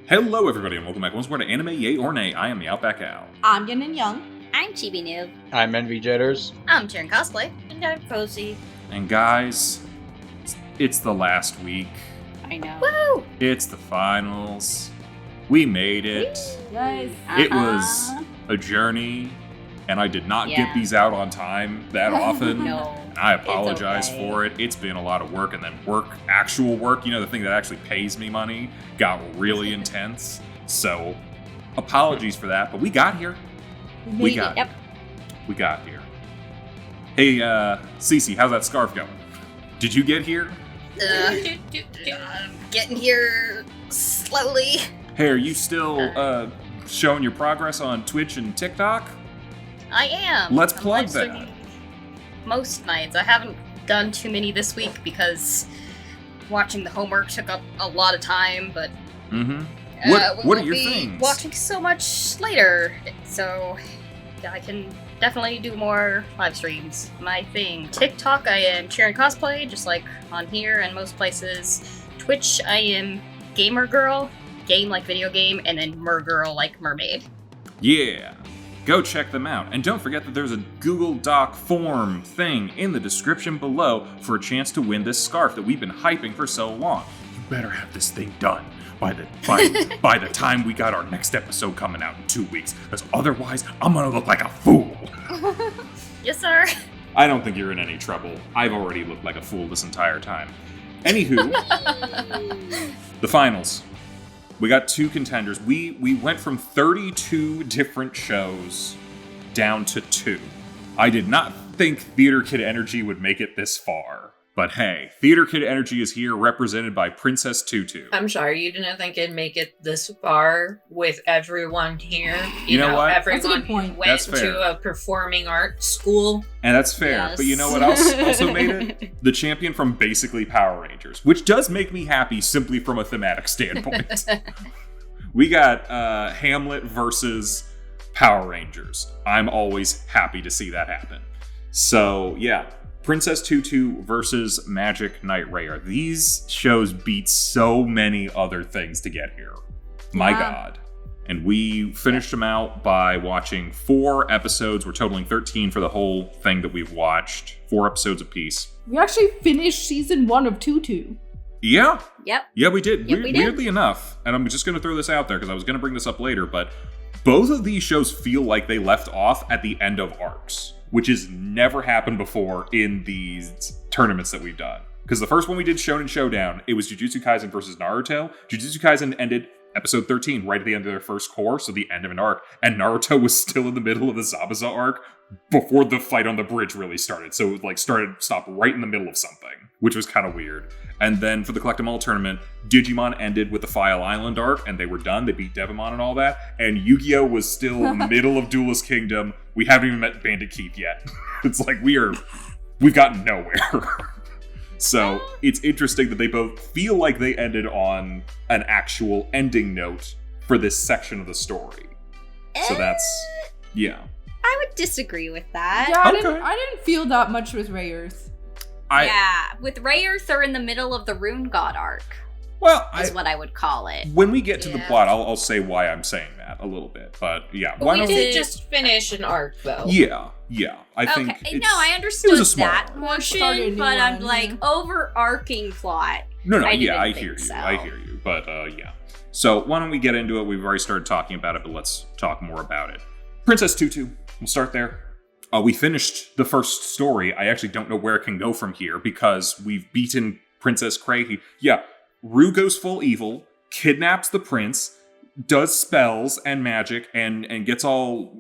Hello everybody and welcome back once more to Anime Yay or Nay. I am TheOutbackAl. I'm Yin and Young. I'm Chibi Noob. I'm Envy Jitters. I'm Cheering Cosplay. And I'm Cozy. And guys, it's the last week. I know. Woo! It's the finals. We made it. Nice. It was a journey, and I did not get Yeah. these out on time that often. No. And I apologize okay. for it. It's been a lot of work, and then actual work, the thing that actually pays me money, got really intense. So, apologies for that, but we got here. We got Yep. We got here. Hey, Cece, how's that scarf going? Did you get here? Getting here slowly. Hey, are you still showing your progress on Twitch and TikTok? I am. Let's I'm plug live streaming that. Most nights. I haven't done too many this week because watching the homework took up a lot of time, but Mm-hmm. we What are won't your be things? watching so much later, so I can definitely do more live streams. My thing. TikTok, I am Cheering Cosplay, just like on here and most places. Twitch, I am Gamer Girl, game like video game, and then Mergirl like mermaid. Yeah. Go check them out. And don't forget that there's a Google Doc form thing in the description below for a chance to win this scarf that we've been hyping for so long. You better have this thing done by the time we got our next episode coming out in 2 weeks, because otherwise I'm gonna look like a fool. Yes, sir. I don't think you're in any trouble. I've already looked like a fool this entire time. Anywho, the finals. We got 2 contenders. We went from 32 different shows down to 2. I did not think Theater Kid Energy would make it this far. But hey, Theater Kid Energy is here, represented by Princess Tutu. I'm sorry, you didn't think it'd make it this far with everyone here. You know what? Everyone That's a good point. who went That's fair. to a performing arts school. And that's fair. Yes. But you know what else also made it? The champion from basically Power Rangers, which does make me happy simply from a thematic standpoint. We got Hamlet versus Power Rangers. I'm always happy to see that happen. So, yeah. Princess Tutu versus Magic Knight RayEarth. These shows beat so many other things to get here. My God. And we finished them out by watching 4 episodes. We're totaling 13 for the whole thing that we've watched. 4 episodes apiece. We actually finished season 1 of Tutu. Yeah. Yep. Yeah, we did. Yep, we did. Weirdly enough, and I'm just going to throw this out there because I was going to bring this up later, but both of these shows feel like they left off at the end of arcs, which has never happened before in these tournaments that we've done. Because the first one we did, Shonen Showdown, it was Jujutsu Kaisen versus Naruto. Jujutsu Kaisen ended episode 13 right at the end of their first core, so the end of an arc. And Naruto was still in the middle of the Zabuza arc before the fight on the bridge really started. So it stopped right in the middle of something, which was kind of weird. And then for the Collect 'em All tournament, Digimon ended with the File Island arc, and they were done. They beat Devimon and all that. And Yu-Gi-Oh! Was still middle of Duelist Kingdom. We haven't even met Bandit Keith yet. It's like we've gotten nowhere. So it's interesting that they both feel like they ended on an actual ending note for this section of the story. So that's, yeah. I would disagree with that. Yeah, Okay. I didn't feel that much with RayEarth. Yeah, with RayEarth, they're in the middle of the Rune God arc, Well, is what I would call it. when we get to the Yeah. plot, I'll say why I'm saying that a little bit. But yeah, But why we don't did just finish an arc, though. Yeah. I think Okay, it's, no, I understood a small that arc. portion, Started a new but I'm one, like, yeah. overarching plot. No, I yeah, didn't I think hear you. so. I hear you. But yeah. So why don't we get into it? We've already started talking about it, but let's talk more about it. Princess Tutu. We'll start there. We finished the first story. I actually don't know where it can go from here because we've beaten Princess Cray. Rue goes full evil, kidnaps the prince, does spells and magic, and gets all,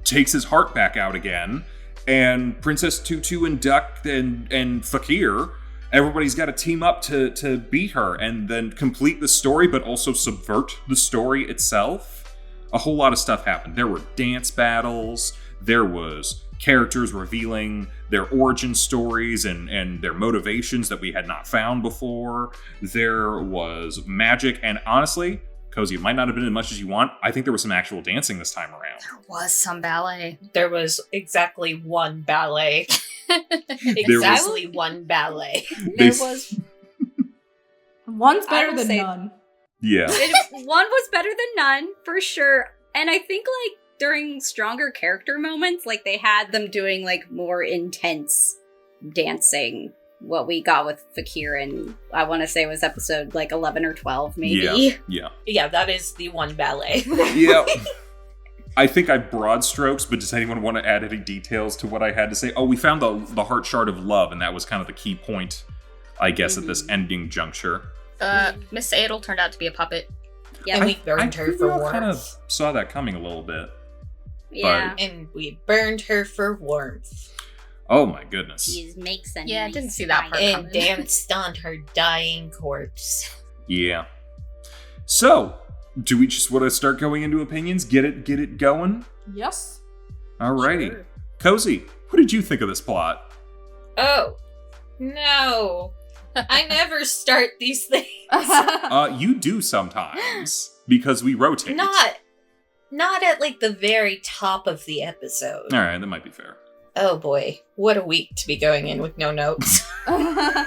takes his heart back out again. And Princess Tutu and Duck and Fakir, everybody's got to team up to beat her and then complete the story, but also subvert the story itself. A whole lot of stuff happened. There were dance battles. There was characters revealing their origin stories and their motivations that we had not found before. There was magic. And honestly, Cozy, it might not have been as much as you want. I think there was some actual dancing this time around. There was some ballet. There was exactly one ballet. One ballet. They- One's better will than say- none. Yeah. One was better than none, for sure. And I think, like, during stronger character moments, like, they had them doing, like, more intense dancing. What we got with Fakir and I want to say it was episode, like, 11 or 12, maybe. Yeah. Yeah, that is the one ballet. Yeah. I think I broad strokes, but does anyone want to add any details to what I had to say? Oh, we found the heart shard of love, and that was kind of the key point, I guess, at this ending juncture. Miss Adel turned out to be a puppet. Yeah. And we burned her for warmth. I kind of saw that coming a little bit. Yeah. And we burned her for warmth. Oh my goodness. She makes a Yeah, I nice didn't see that part. And danced on her dying corpse. Yeah. So, do we just want to start going into opinions? Get it going? Yes. Alrighty. Sure. Cozy, what did you think of this plot? Oh, no. I never start these things. You do sometimes, because we rotate. Not at, like, the very top of the episode. Alright, that might be fair. Oh boy, what a week to be going in with no notes. No!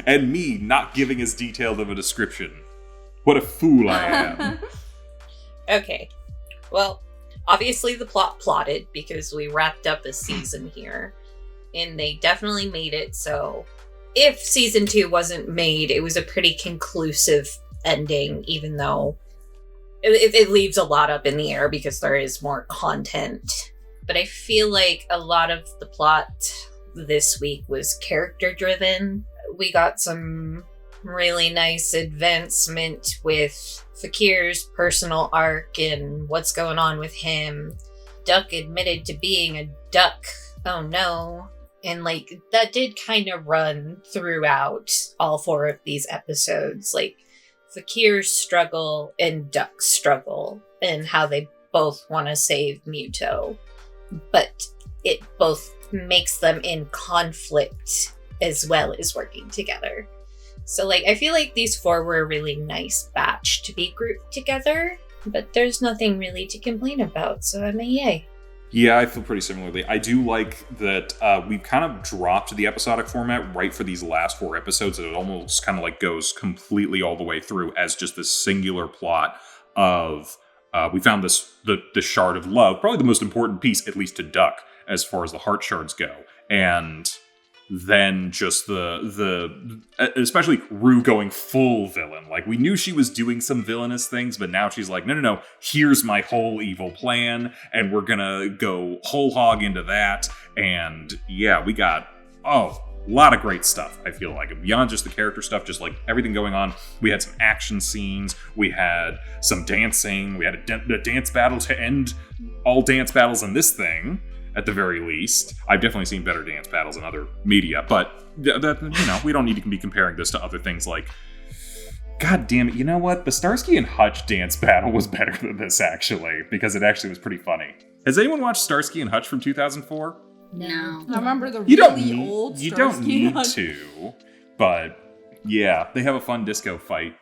And me not giving as detailed of a description. What a fool I am. Okay, well, obviously the plot plotted because we wrapped up a season here. And they definitely made it, so if season 2 wasn't made, it was a pretty conclusive ending, even though it leaves a lot up in the air because there is more content. But I feel like a lot of the plot this week was character driven. We got some really nice advancement with Fakir's personal arc and what's going on with him. Duck admitted to being a duck. Oh no. And like that did kind of run throughout all 4 of these episodes. Like Fakir's struggle and Duck's struggle and how they both want to save Muto. But it both makes them in conflict as well as working together. So, like, I feel like these 4 were a really nice batch to be grouped together, but there's nothing really to complain about, so I'm a yay. Yeah, I feel pretty similarly. I do like that we've kind of dropped the episodic format right for these last 4 episodes, and it almost kind of like goes completely all the way through as just this singular plot of we found the shard of love, probably the most important piece, at least to Duck, as far as the heart shards go. And then just the especially Rue going full villain. Like, we knew she was doing some villainous things, but now she's like, no, here's my whole evil plan, and we're gonna go whole hog into that. And yeah, we got, a lot of great stuff, I feel like. Beyond just the character stuff, just like everything going on. We had some action scenes. We had some dancing. We had a dance battle to end all dance battles in this thing, at the very least. I've definitely seen better dance battles in other media, but we don't need to be comparing this to other things like... God damn it, you know what? The Starsky and Hutch dance battle was better than this, actually, because it actually was pretty funny. Has anyone watched Starsky and Hutch from 2004? No. I remember the You don't really need, old you don't Starsky need Hutch. to, but yeah, they have a fun disco fight.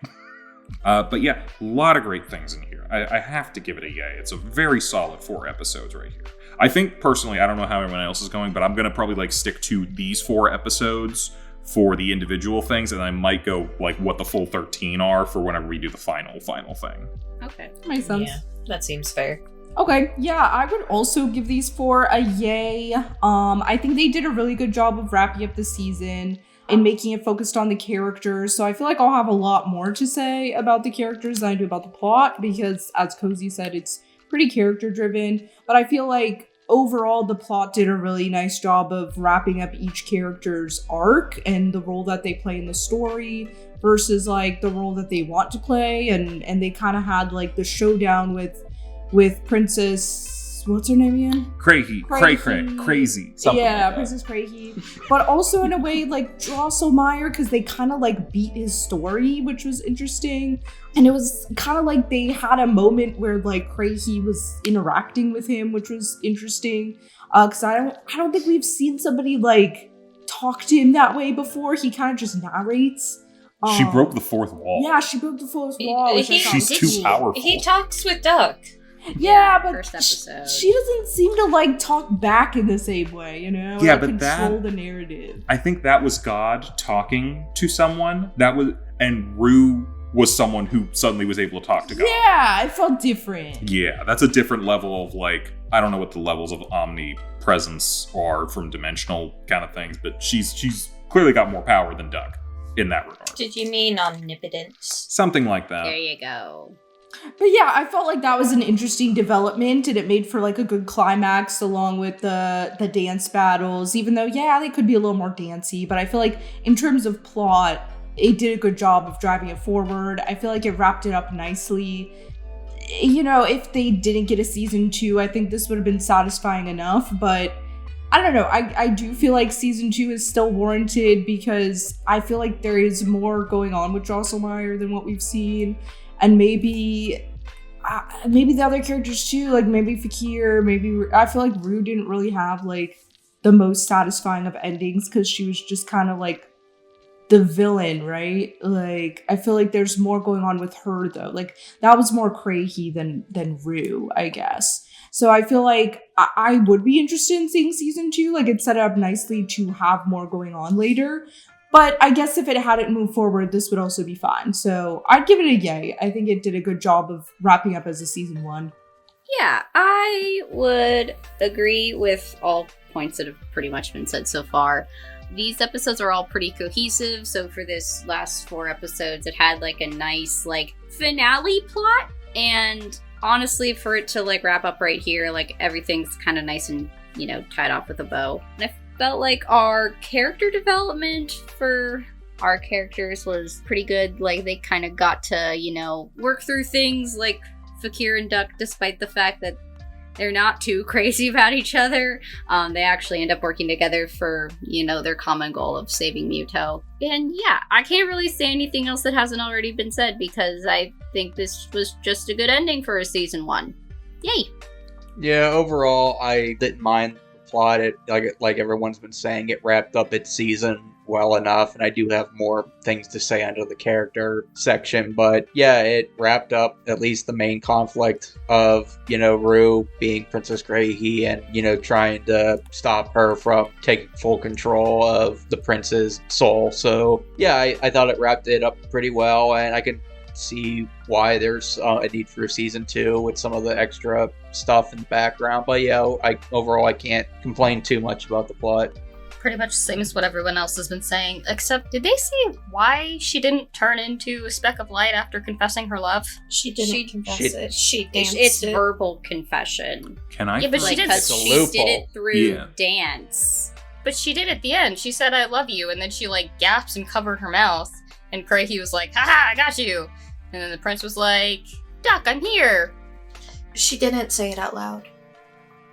But yeah, a lot of great things in here. I have to give it a yay. It's a very solid 4 episodes right here. I think personally, I don't know how everyone else is going, but I'm gonna probably like stick to these 4 episodes for the individual things, and I might go like what the full 13 are for whenever we do the final thing. Okay. Makes sense. Yeah, that seems fair. Okay, yeah, I would also give these 4 a yay. I think they did a really good job of wrapping up the season and making it focused on the characters. So I feel like I'll have a lot more to say about the characters than I do about the plot, because as Cozy said, it's pretty character driven. But I feel like overall the plot did a really nice job of wrapping up each character's arc and the role that they play in the story versus like the role that they want to play. And they kind of had like the showdown with Princess, what's her name again? Crazy. Something Yeah, like that. Princess Crazy. But also in a way like Drosselmeyer, because they kind of like beat his story, which was interesting. And it was kind of like they had a moment where like Crazy was interacting with him, which was interesting. Because I don't think we've seen somebody like talk to him that way before. He kind of just narrates. She broke the 4th wall. Yeah, she broke the fourth wall. which I thought She's was too cool. powerful. He talks with Duck. Yeah, but First episode. she doesn't seem to like talk back in the same way, you know? Yeah, like, but control that- the narrative. I think that was God talking to someone. And Rue was someone who suddenly was able to talk to God. Yeah, it felt different. Yeah, that's a different level of like, I don't know what the levels of omnipresence are from dimensional kind of things, but she's clearly got more power than Duck in that regard. Did you mean omnipotence? Something like that. There you go. But yeah, I felt like that was an interesting development, and it made for like a good climax along with the dance battles, even though, yeah, they could be a little more dancey, but I feel like in terms of plot, it did a good job of driving it forward. I feel like it wrapped it up nicely. You know, if they didn't get a season 2, I think this would have been satisfying enough, but I don't know. I do feel like season 2 is still warranted because I feel like there is more going on with Drosselmeyer than what we've seen. And maybe the other characters too, like maybe Fakir, I feel like Rue didn't really have like the most satisfying of endings because she was just kind of like the villain, right? Like I feel like there's more going on with her though. Like that was more crazy than Rue, I guess. So I feel like I would be interested in seeing season 2. Like it set it up nicely to have more going on later. But I guess if it hadn't moved forward, this would also be fine. So I'd give it a yay. I think it did a good job of wrapping up as a season 1. Yeah, I would agree with all points that have pretty much been said so far. These episodes are all pretty cohesive. So for this last 4 episodes, it had like a nice like finale plot. And honestly, for it to like wrap up right here, like everything's kind of nice and, you know, tied off with a bow. And I felt like our character development for our characters was pretty good. Like they kind of got to, you know, work through things like Fakir and Duck, despite the fact that they're not too crazy about each other. They actually end up working together for, you know, their common goal of saving Muto. And yeah, I can't really say anything else that hasn't already been said because I think this was just a good ending for a season 1. Yay! Yeah, overall, I didn't mind the plot. It like everyone's been saying, it wrapped up its season well enough, and I do have more things to say under the character section, but yeah, it wrapped up at least the main conflict of, you know, Rue being Princess Greyhee and, you know, trying to stop her from taking full control of the prince's soul. So yeah, I thought it wrapped it up pretty well, and I can see why there's a need for season 2 with some of the extra stuff in the background. But yeah, overall I can't complain too much about the plot. Pretty much the same as what everyone else has been saying, except did they say why she didn't turn into a speck of light after confessing her love? She didn't confess it. She danced It's it. verbal confession. Can I? Yeah, but she did. Because It's a she did loophole. it through Yeah. dance. But she did at the end. She said, "I love you," and then she like gasped and covered her mouth. And Greyhee was like, "Haha, I got you." And then the prince was like, "Duck, I'm here." She didn't say it out loud.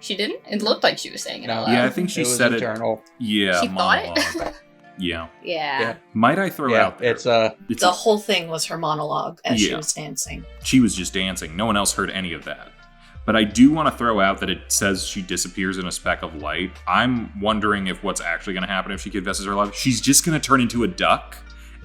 She didn't? It looked like she was saying it out loud. Yeah, I think she It was said internal. it. Yeah, She thought it? monologue. Yeah. Yeah. Might I throw Yeah, out there? it's The whole thing was her monologue as she Yeah. was dancing. She was just dancing. No one else heard any of that. But I do want to throw out that it says she disappears in a speck of light. I'm wondering if what's actually going to happen if she confesses her love. She's just going to turn into a duck,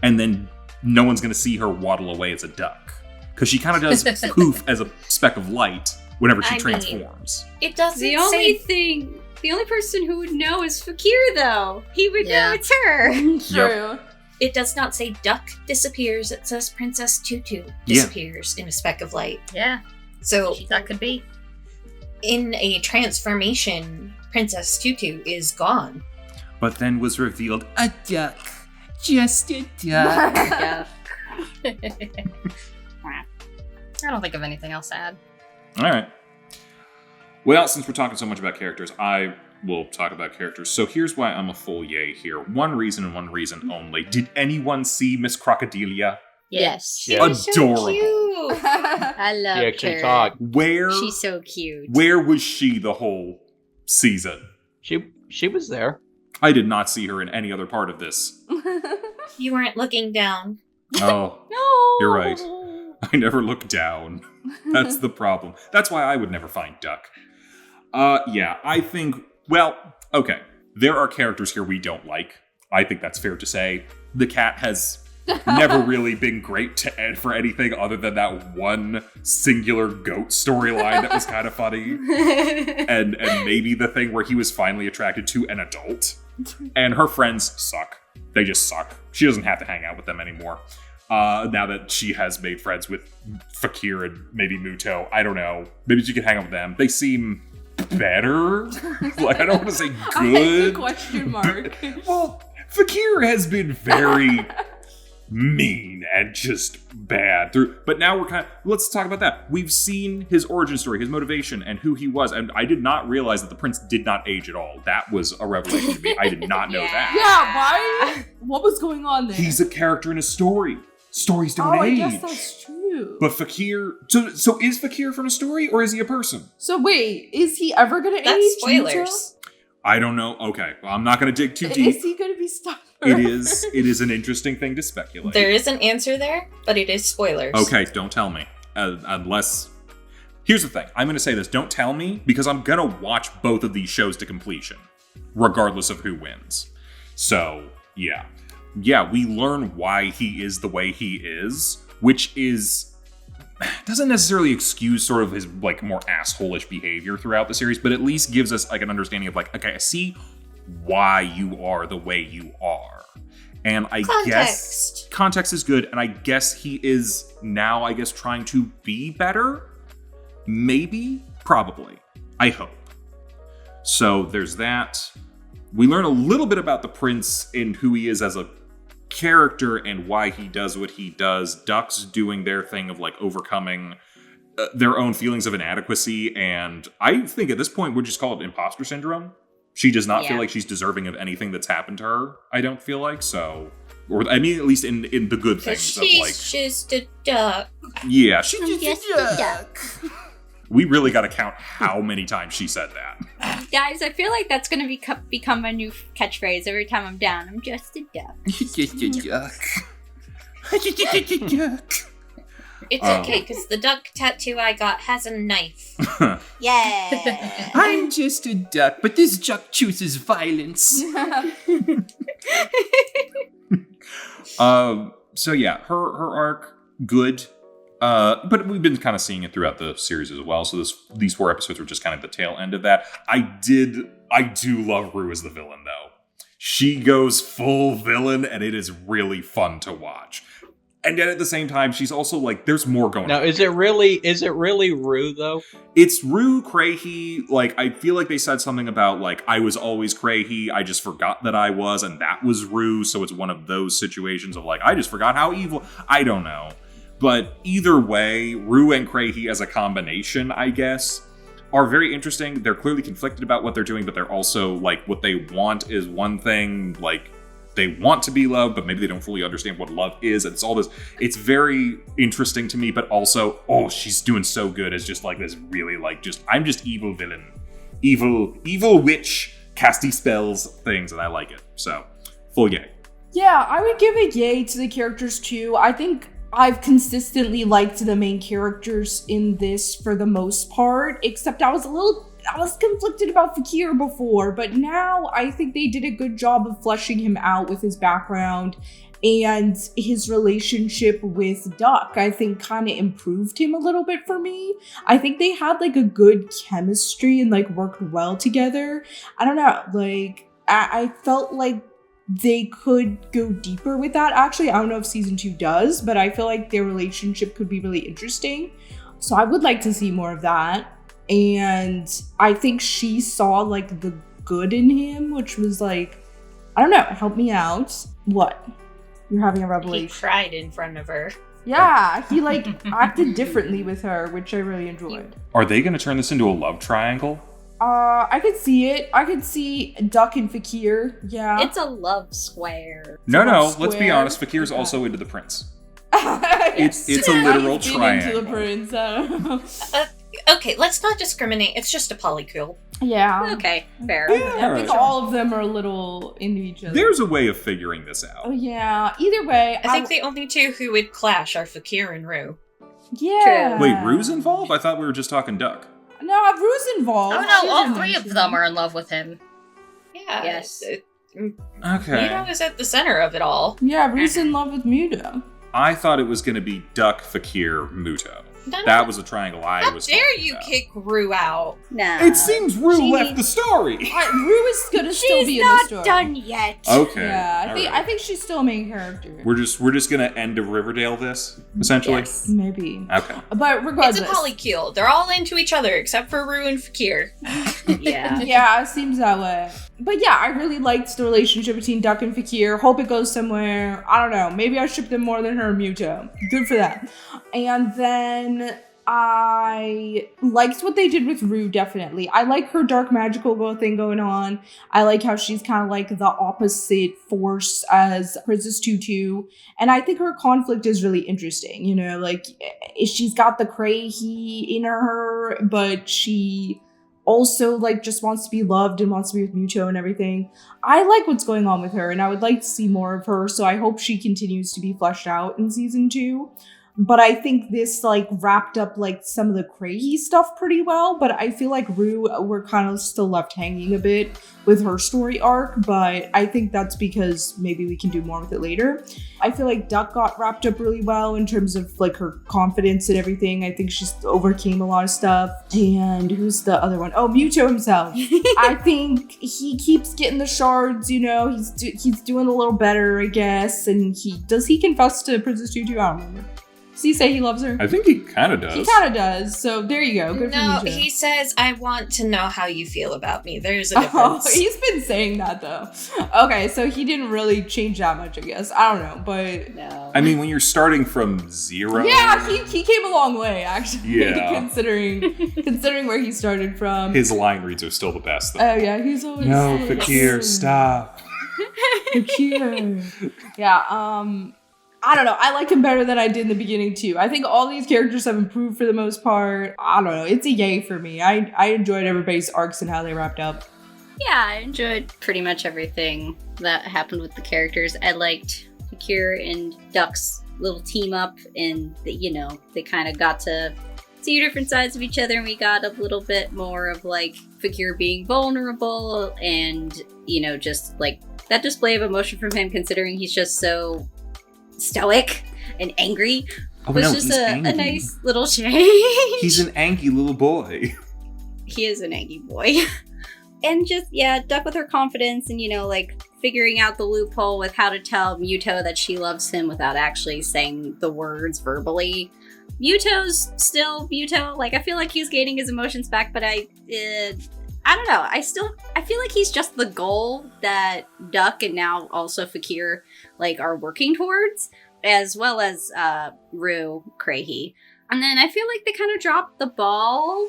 and then no one's going to see her waddle away as a duck. Because she kind of does poof as a speck of light whenever she I mean, transforms. It doesn't The only person who would know is Fakir, though. He would Yeah. know it's her. True. It does not say duck disappears. It says Princess Tutu disappears in a speck of light. Yeah, So that could be. in a transformation, Princess Tutu is gone. But then was revealed a duck. Just a duck. Yeah. I don't think of anything else to add. All right. Well, since we're talking so much about characters, I will talk about characters. So here's why I'm a full yay here. One reason and one reason only. Did anyone see Miss Crocodilia? Yes. Yeah. Adorable. Cute. I love she actually her. talked. Where She's so cute. where was she the whole season? She was there. I did not see her in any other part of this. You weren't looking down. Oh, No. You're right. I never look down. That's the problem. That's why I would never find Duck. Yeah, I think, well, okay. There are characters here we don't like. I think that's fair to say. The cat has never really been great to end for anything other than that one singular goat storyline that was kind of funny. And maybe the thing where he was finally attracted to an adult. And her friends suck. They just suck. She doesn't have to hang out with them anymore. Now that she has made friends with Fakir and maybe Muto, I don't know. Maybe she can hang out with them. They seem better. Like, I don't want to say good. Question mark. Well, Fakir has been very mean and just bad. But now we're let's talk about that. We've seen his origin story, his motivation, and who he was. And I did not realize that the prince did not age at all. That was a revelation to me. I did not know that. Yeah, why? What was going on there? He's a character in a story. Stories don't age. I guess that's true. But Fakir... So is Fakir from a story, or is he a person? So wait, is he ever going to age? That's spoilers. I don't know. Okay, well, I'm not going to dig too deep. Is he going to be stuck? It is an interesting thing to speculate. There is an answer there, but it is spoilers. Okay, don't tell me. Unless... Here's the thing. I'm going to say this. Don't tell me, because I'm going to watch both of these shows to completion, regardless of who wins. So, yeah. Yeah, we learn why he is the way he is, which doesn't necessarily excuse sort of his like more asshole-ish behavior throughout the series, but at least gives us like an understanding of like, okay, I see why you are the way you are. And I guess context is good, and I guess he is now, I guess, trying to be better. Maybe, probably. I hope. So there's that. We learn a little bit about the prince and who he is as a character and why he does what he does. Duck's doing their thing of like overcoming their own feelings of inadequacy, and I think at this point we'll just call it imposter syndrome. She does not feel like she's deserving of anything that's happened to her. I don't feel like so, or I mean at least in the good things She's of like just a duck. Yeah, she's just a duck. We really got to count how many times she said that. Guys, I feel like that's going to become my new catchphrase every time I'm down. I'm just a duck. Just a duck. It's okay, because the duck tattoo I got has a knife. Yeah. I'm just a duck, but this duck chooses violence. So yeah, her arc, good. But we've been kind of seeing it throughout the series as well. So these 4 episodes were just kind of the tail end of that. I do love Rue as the villain though. She goes full villain, and it is really fun to watch. And yet at the same time, she's also like, there's more going on. Now, is it really Rue though? It's Rue Crahy. Like, I feel like they said something about like, I was always Crahy. I just forgot that I was, and that was Rue. So it's one of those situations of like, I just forgot how evil. I don't know. But either way, Rue and Crahy as a combination, I guess, are very interesting. They're clearly conflicted about what they're doing, but they're also, like, what they want is one thing. Like, they want to be loved, but maybe they don't fully understand what love is. And it's all this. It's very interesting to me, but also, oh, she's doing so good as just, like, this really, like, just, I'm just evil villain. Evil witch, casty spells, things, and I like it. So, full yay. Yeah, I would give a yay to the characters, too. I think I've consistently liked the main characters in this for the most part, except I was conflicted about Fakir before, but now I think they did a good job of fleshing him out with his background, and his relationship with Duck, I think, kind of improved him a little bit for me. I think they had like a good chemistry and like worked well together. I don't know, like I felt like they could go deeper with that. Actually, I don't know if season 2 does, but I feel like their relationship could be really interesting. So I would like to see more of that. And I think she saw like the good in him, which was like, I don't know, help me out. What? You're having a He revelation. cried in front of her. Yeah, he like acted differently with her, which I really enjoyed. Are they going to turn this into a love triangle? I could see it. I could see Duck and Fakir. Yeah. It's a love square. No, love let's be square. honest. Fakir's Okay. also into the prince. it's It's a literal Into the triangle. prince. I don't know. Okay, let's not discriminate. It's just a polycule. Yeah. Okay, fair. I think all of them are a little into each other. There's a way of figuring this out. Oh yeah. Either way, I think the only two who would clash are Fakir and Rue. yeah. True. Wait, Rue's involved? I thought we were just talking Duck. No, Rue's involved. Oh no, She's all in 3 of it. them are in love with him. Yeah. Yes. Okay. Muto is at the center of it all. Yeah, Rue's in love with Muto. I thought it was going to be Duck, Fakir, Muto. That was a triangle I How was dare talking you about. kick Rue out? Nah. It seems Rue She- left the story. Rue is gonna still be She's in the not story. done yet. Okay. Yeah, I alright. think she's still a main character. We're just gonna end of Riverdale this, essentially? Yes. Maybe. Okay. But regardless. It's a polycule. They're all into each other except for Rue and Fakir. Yeah. Yeah, it seems that way. But yeah, I really liked the relationship between Duck and Fakir. Hope it goes somewhere. I don't know. Maybe I ship them more than her and Muto. Good for that. And then I liked what they did with Rue, definitely. I like her dark magical thing going on. I like how she's kind of like the opposite force as Princess Tutu. And I think her conflict is really interesting. You know, like she's got the Cray-he in her, but she also like just wants to be loved and wants to be with Muto and everything. I like what's going on with her and I would like to see more of her, so I hope she continues to be fleshed out in season 2. But I think this like wrapped up like some of the Cray-he stuff pretty well, but I feel like Rue, we're kind of still left hanging a bit with her story arc, but I think that's because maybe we can do more with it later. I feel like Duck got wrapped up really well in terms of like her confidence and everything. I think she's overcame a lot of stuff. And who's the other one? Oh, Muto himself. I think he keeps getting the shards, you know, he's doing a little better, I guess. And does he confess to Princess Tutu? I don't remember. Does he say he loves her? I think he kind of does. He kind of does. So there you go. Good No, for Muto. he says, I want to know how you feel about me. There's a Oh, difference. he's been saying that though. Okay, so he didn't really change that much, I guess. I don't know, but No. I mean, when you're starting from 0. yeah, he came a long way actually. Yeah. considering where he started from. His line reads are still the best, though. Oh yeah, he's always No, so- Fakir, stop. Fakir. Yeah. I don't know. I like him better than I did in the beginning too. I think all these characters have improved for the most part. I don't know. It's a yay for me. I enjoyed everybody's arcs and how they wrapped up. Yeah, I enjoyed pretty much everything that happened with the characters. I liked Fakir and Duck's little team up, and they kind of got to see different sides of each other, and we got a little bit more of like Fakir being vulnerable, and just like that display of emotion from him, considering he's just so stoic and angry. Oh, Was no, just he's a angry. nice little change. He's an angry little boy. He is an angry boy. And just, yeah, Duck with her confidence and, like figuring out the loophole with how to tell Muto that she loves him without actually saying the words verbally. Muto's still Muto. Like, I feel like he's gaining his emotions back, but I don't know. I feel like he's just the goal that Duck and now also Fakir, like, are working towards, as well as Rue Cray-he. And then I feel like they kind of dropped the ball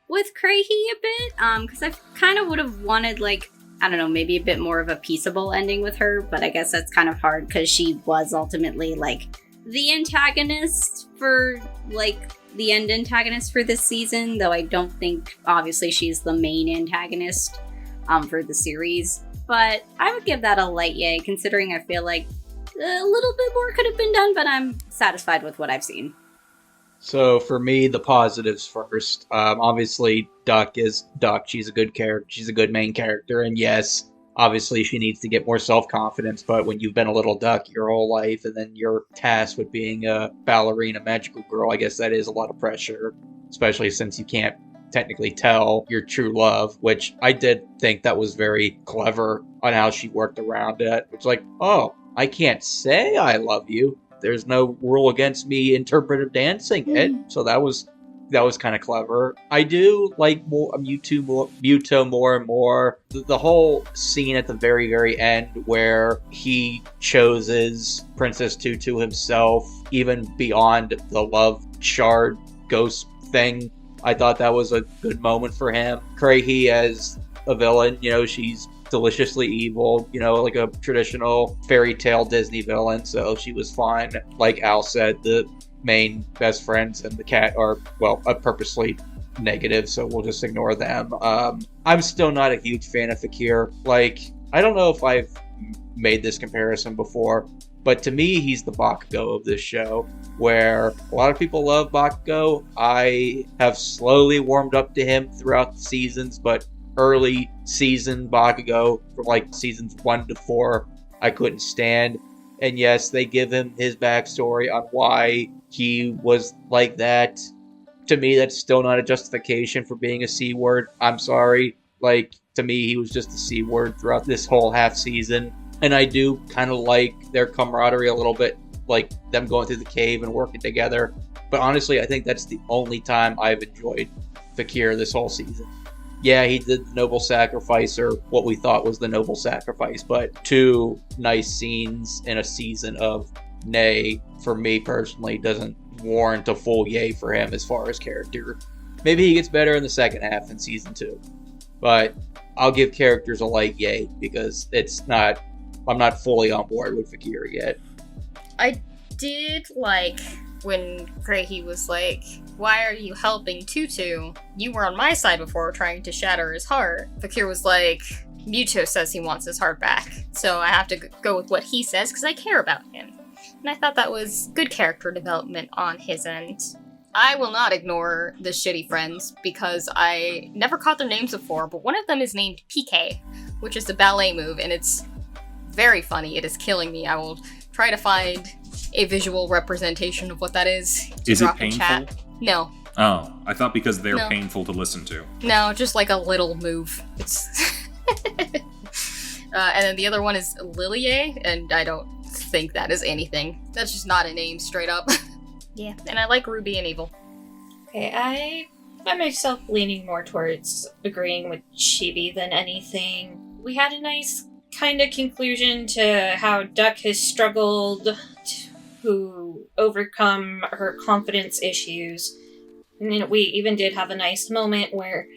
with Cray-he a bit, because I kind of would have wanted, like, I don't know, maybe a bit more of a peaceable ending with her, but I guess that's kind of hard because she was ultimately, like, the antagonist for, like, the end antagonist for this season, though I don't think, obviously, she's the main antagonist for the series. But I would give that a light yay, considering I feel like a little bit more could have been done, but I'm satisfied with what I've seen. So for me, the positives first. Obviously, Duck is Duck. She's a good character. She's a good main character. And yes, obviously she needs to get more self-confidence. But when you've been a little duck your whole life and then you're tasked with being a ballerina magical girl, I guess that is a lot of pressure. Especially since you can't technically tell your true love, which I did think that was very clever on how she worked around it. It's like, oh, I can't say I love you. There's no rule against me interpretive dancing it, so that was kind of clever. I do like Muto more and more. The whole scene at the very, very end where he chooses Princess Tutu himself, even beyond the love shard ghost thing. I thought that was a good moment for him. Cray-he as a villain, she's deliciously evil, like a traditional fairy tale Disney villain, so she was fine. Like Al said, the main best friends and the cat are, purposely negative, so we'll just ignore them. I'm still not a huge fan of Fakir. Like, I don't know if I've made this comparison before, but to me, he's the Bakugo of this show, where a lot of people love Bakugo. I have slowly warmed up to him throughout the seasons, but early season Bakugo from like seasons 1 to 4 I couldn't stand. And yes, they give him his backstory on why he was like that to me, that's still not a justification for being a C word. I'm sorry. Like, to me, he was just a C word throughout this whole half season. And I do kind of like their camaraderie a little bit, like them going through the cave and working together. But honestly, I think that's the only time I've enjoyed Fakir this whole season. Yeah, he did the noble sacrifice, or what we thought was the noble sacrifice, but 2 nice scenes in a season of nay, for me personally, doesn't warrant a full yay for him as far as character. Maybe he gets better in the second half in season 2. But I'll give characters a light yay, because I'm not fully on board with Fakir yet. I did like when Craigie was like, why are you helping Tutu? You were on my side before trying to shatter his heart. Fakir was like, Muto says he wants his heart back, so I have to go with what he says because I care about him. And I thought that was good character development on his end. I will not ignore the shitty friends because I never caught their names before, but one of them is named PK, which is a ballet move, and it's very funny. It is killing me. I will try to find a visual representation of what that is. Is it painful? Chat. No. Oh, I thought because they're painful to listen to. No, just like a little move. It's and then the other one is Lilie, and I don't think that is anything. That's just not a name, straight up. Yeah, and I like Ruby and Evil. Okay, I find myself leaning more towards agreeing with Chibi than anything. We had a nice kind of conclusion to how Duck has struggled to overcome her confidence issues. And then we even did have a nice moment where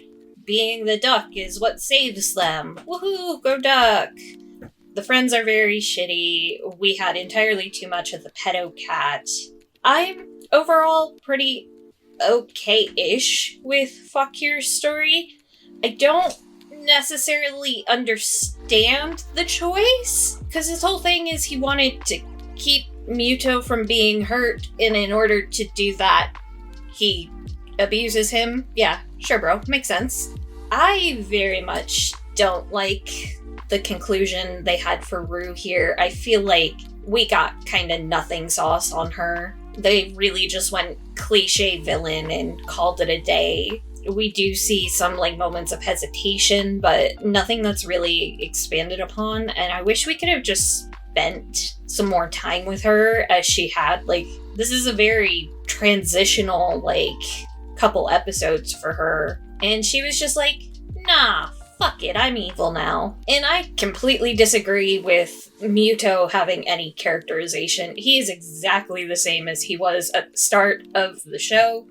being the duck is what saves them. Woohoo, go Duck! The friends are very shitty. We had entirely too much of the pedo cat. I'm overall pretty okay-ish with Fakir's story. I don't necessarily understand the choice, because his whole thing is he wanted to keep Muto from being hurt, and in order to do that, he abuses him. Yeah, sure, bro. Makes sense. I very much don't like the conclusion they had for Rue here. I feel like we got kind of nothing sauce on her. They really just went cliche villain and called it a day. We do see some moments of hesitation, but nothing that's really expanded upon, and I wish we could have just spent some more time with her as she had. This is a very transitional couple episodes for her, and she was just like, nah, fuck it, I'm evil now. And I completely disagree with Muto having any characterization. He is exactly the same as he was at the start of the show.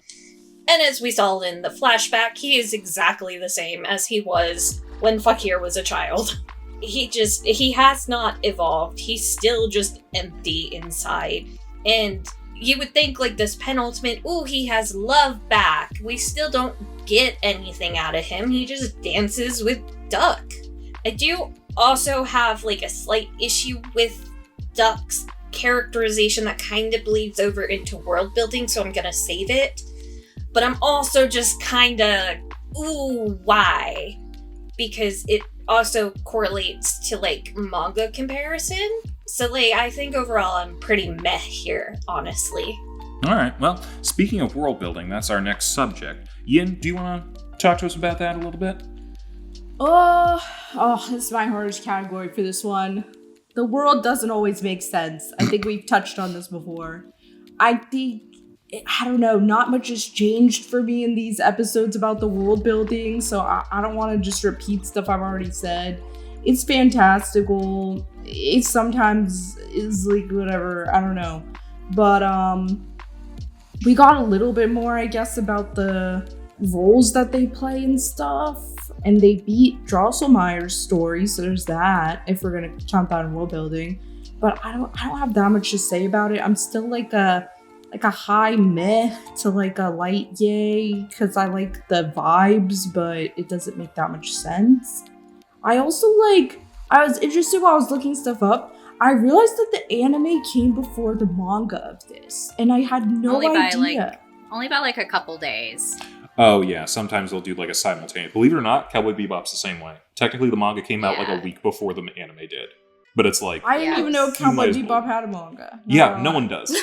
And as we saw in the flashback, he is exactly the same as he was when Fakir was a child. He has not evolved. He's still just empty inside. And you would think this penultimate, ooh, he has love back. We still don't get anything out of him. He just dances with Duck. I do also have a slight issue with Duck's characterization that kind of bleeds over into world building, so I'm gonna save it. But I'm also just kind of, ooh, why? Because it also correlates to manga comparison. So I think overall I'm pretty meh here, honestly. Alright, well, speaking of world building, that's our next subject. Yin, do you want to talk to us about that a little bit? This is my hardest category for this one. The world doesn't always make sense. I think we've touched on this before. I think, I don't know, not much has changed for me in these episodes about the world building, so I don't want to just repeat stuff I've already said. It's fantastical. It sometimes is whatever, I don't know. But we got a little bit more, I guess, about the roles that they play and stuff. And they beat Drosselmeyer's story, so there's that, if we're gonna count that in world building. But I don't have that much to say about it. I'm still a high meh to a light yay, because I like the vibes, but it doesn't make that much sense. I also I was interested while I was looking stuff up. I realized that the anime came before the manga of this, and I had no idea. Only by a couple days. Oh yeah, sometimes they'll do a simultaneous. Believe it or not, Cowboy Bebop's the same way. Technically, the manga came out a week before the anime did, but it's I didn't even know Cowboy Bebop had a manga. No one does.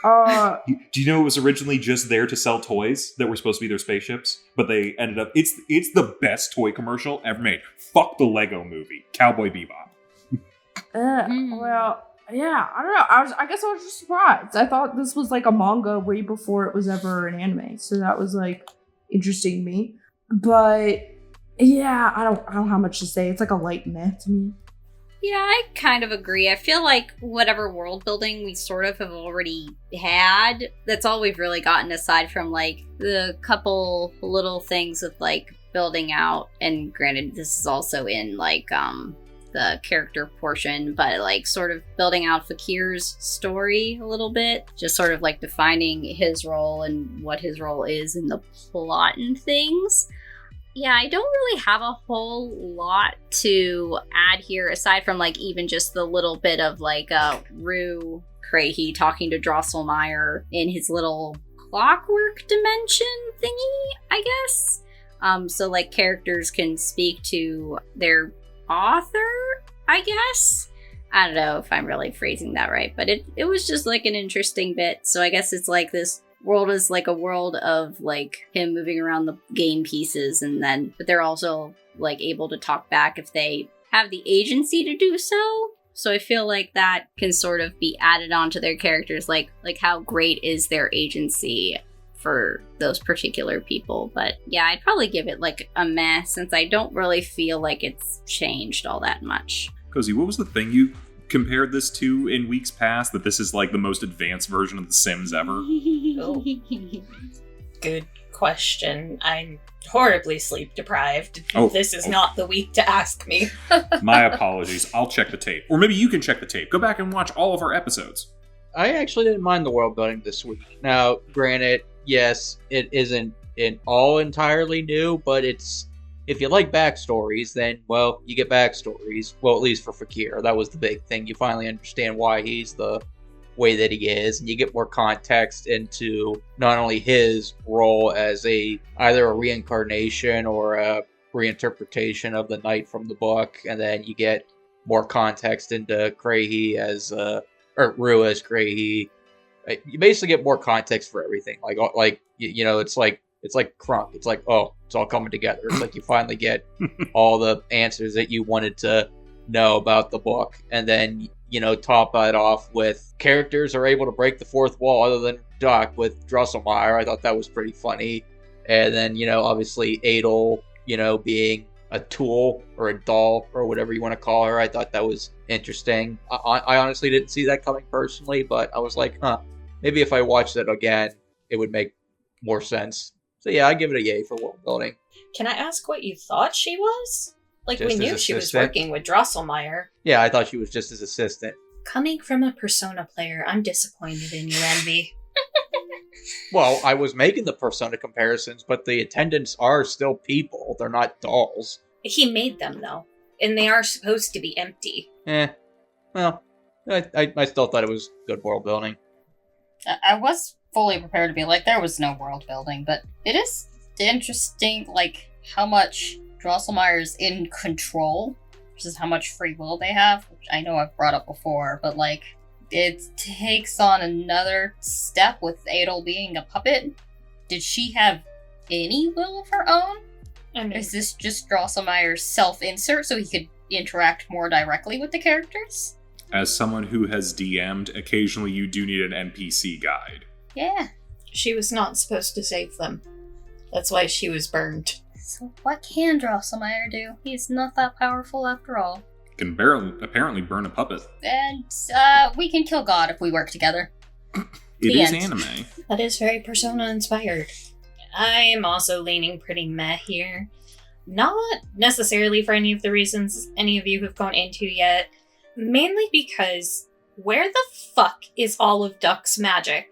Do you know it was originally just there to sell toys that were supposed to be their spaceships? But they ended up... It's the best toy commercial ever made. Fuck the Lego movie. Cowboy Bebop. Well, yeah, I don't know. I guess I was just surprised. I thought this was like a manga way before it was ever an anime. So that was like interesting to me. But yeah, I don't have much to say. It's like a light meh to me. Yeah, I kind of agree. I feel like whatever world building we sort of have already had, that's all we've really gotten aside from like the couple little things with like building out. And granted, this is also in like the character portion, but like sort of building out Fakir's story a little bit, just sort of like defining his role and what his role is in the plot and things. Yeah, I don't really have a whole lot to add here aside from like even just the little bit of like Rue Crahy talking to Drosselmeyer in his little clockwork dimension thingy, I guess. So like characters can speak to their author, I guess. I don't know if I'm really phrasing that right, but it was just like an interesting bit. So I guess it's like this world is like a world of like him moving around the game pieces, and then but they're also like able to talk back if they have the agency to do so. So I feel like that can sort of be added on to their characters, like how great is their agency for those particular people. But yeah, I'd probably give it like a meh, since I don't really feel like it's changed all that much. Cozy, what was the thing you compared this to in weeks past, that this is like the most advanced version of The Sims ever? Oh. Good question. I'm horribly sleep deprived. This is not the week to ask me. My apologies. I'll check the tape. Or maybe you can check the tape. Go back and watch all of our episodes. I actually didn't mind the world building this week. Now, granted, yes, it isn't all entirely new, but it's... If you like backstories, then, well, you get backstories. Well, at least for Fakir. That was the big thing. You finally understand why he's the way that he is, and you get more context into not only his role as either a reincarnation or a reinterpretation of the knight from the book, and then you get more context into Crahy or Rue as Crahy. You basically get more context for everything. It's like Crunk. It's like, oh, it's all coming together. It's like you finally get all the answers that you wanted to know about the book. And then, top that off with characters are able to break the fourth wall other than Duck with Drosselmeyer. I thought that was pretty funny. And then, obviously Adel, being a tool or a doll or whatever you want to call her. I thought that was interesting. I honestly didn't see that coming personally, but I was like, maybe if I watched it again, it would make more sense. So yeah, I give it a yay for world building. Can I ask what you thought she was? Like, Just we knew as she was assistant? working with Drosselmeyer. Yeah, I thought she was just his assistant. Coming from a Persona player, I'm disappointed in you, Envy. Well, I was making the Persona comparisons, but the attendants are still people. They're not dolls. He made them, though. And they are supposed to be empty. Well, I still thought it was good world building. I was fully prepared to be like, there was no world building, but it is interesting, like, how much Drosselmeyer's in control versus how much free will they have, which I know I've brought up before, but, like, it takes on another step with Adel being a puppet. Did she have any will of her own? I mean, Is this just Drosselmeyer's self-insert so he could interact more directly with the characters? As someone who has DM'd, occasionally you do need an NPC guide. Yeah. she was not supposed to save them. That's why she was burned. So what can Drosselmeyer do? He's not that powerful after all. Can apparently burn a puppet. And we can kill God if we work together. It The is end. anime. That is very Persona inspired. I am also leaning pretty meh here. Not necessarily for any of the reasons any of you have gone into yet. Mainly because where the fuck is all of Duck's magic?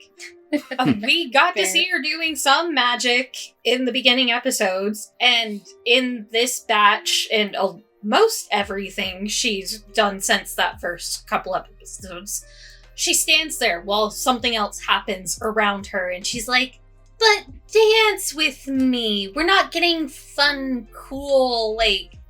We got to Fair. see her doing some magic in the beginning episodes, and in this batch, and most everything she's done since that first couple episodes. She stands there while something else happens around her, and she's like, but dance with me. We're not getting fun, cool,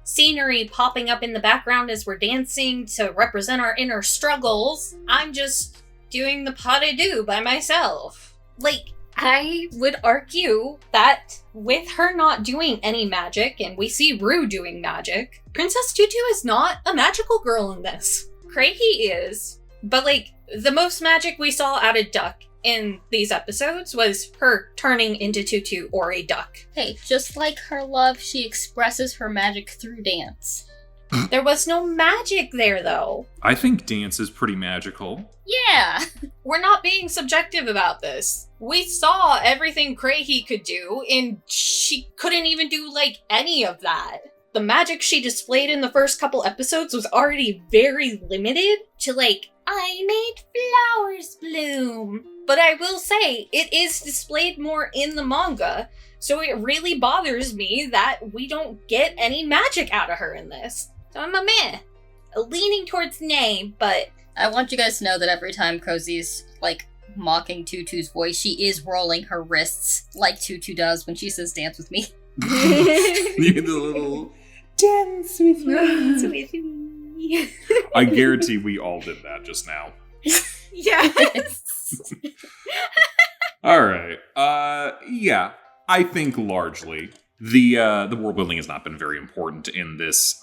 scenery popping up in the background as we're dancing to represent our inner struggles. I'm just doing the pas de deux by myself. Like, I would argue that with her not doing any magic, and we see Rue doing magic, Princess Tutu is not a magical girl in this. Craigie is, but like, the most magic we saw out of Duck in these episodes was her turning into Tutu or a duck. Hey, just like her love, she expresses her magic through dance. There was no magic there, though. I think dance is pretty magical. Yeah! We're not being subjective about this. We saw everything Craigie could do, and she couldn't even do, like, any of that. The magic she displayed in the first couple episodes was already very limited to, like, I made flowers bloom. But I will say, it is displayed more in the manga, so it really bothers me that we don't get any magic out of her in this. So I'm a meh. Leaning towards nay, but I want you guys to know that every time Cozy's, like, mocking Tutu's voice, she is rolling her wrists like Tutu does when she says dance with me. The little dance with me. I guarantee we all did that just now. Yes. All right. Yeah. I think largely the world building has not been very important in this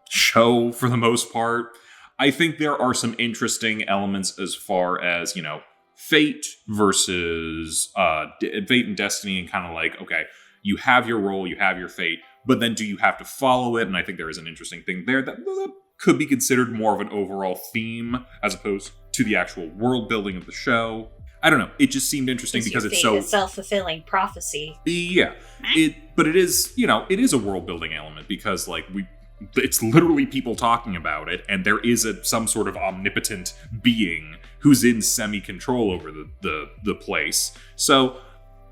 show for the most part. I think there are some interesting elements as far as, you know, fate versus fate and destiny, and kind of like, okay, you have your role, you have your fate, but then do you have to follow it? And I think there is an interesting thing there that could be considered more of an overall theme as opposed to the actual world building of the show. I don't know. It just seemed interesting because it's so a self-fulfilling prophecy. Yeah. But it is, you know, it is a world building element because like it's literally people talking about it, and there is some sort of omnipotent being who's in semi-control over the place. So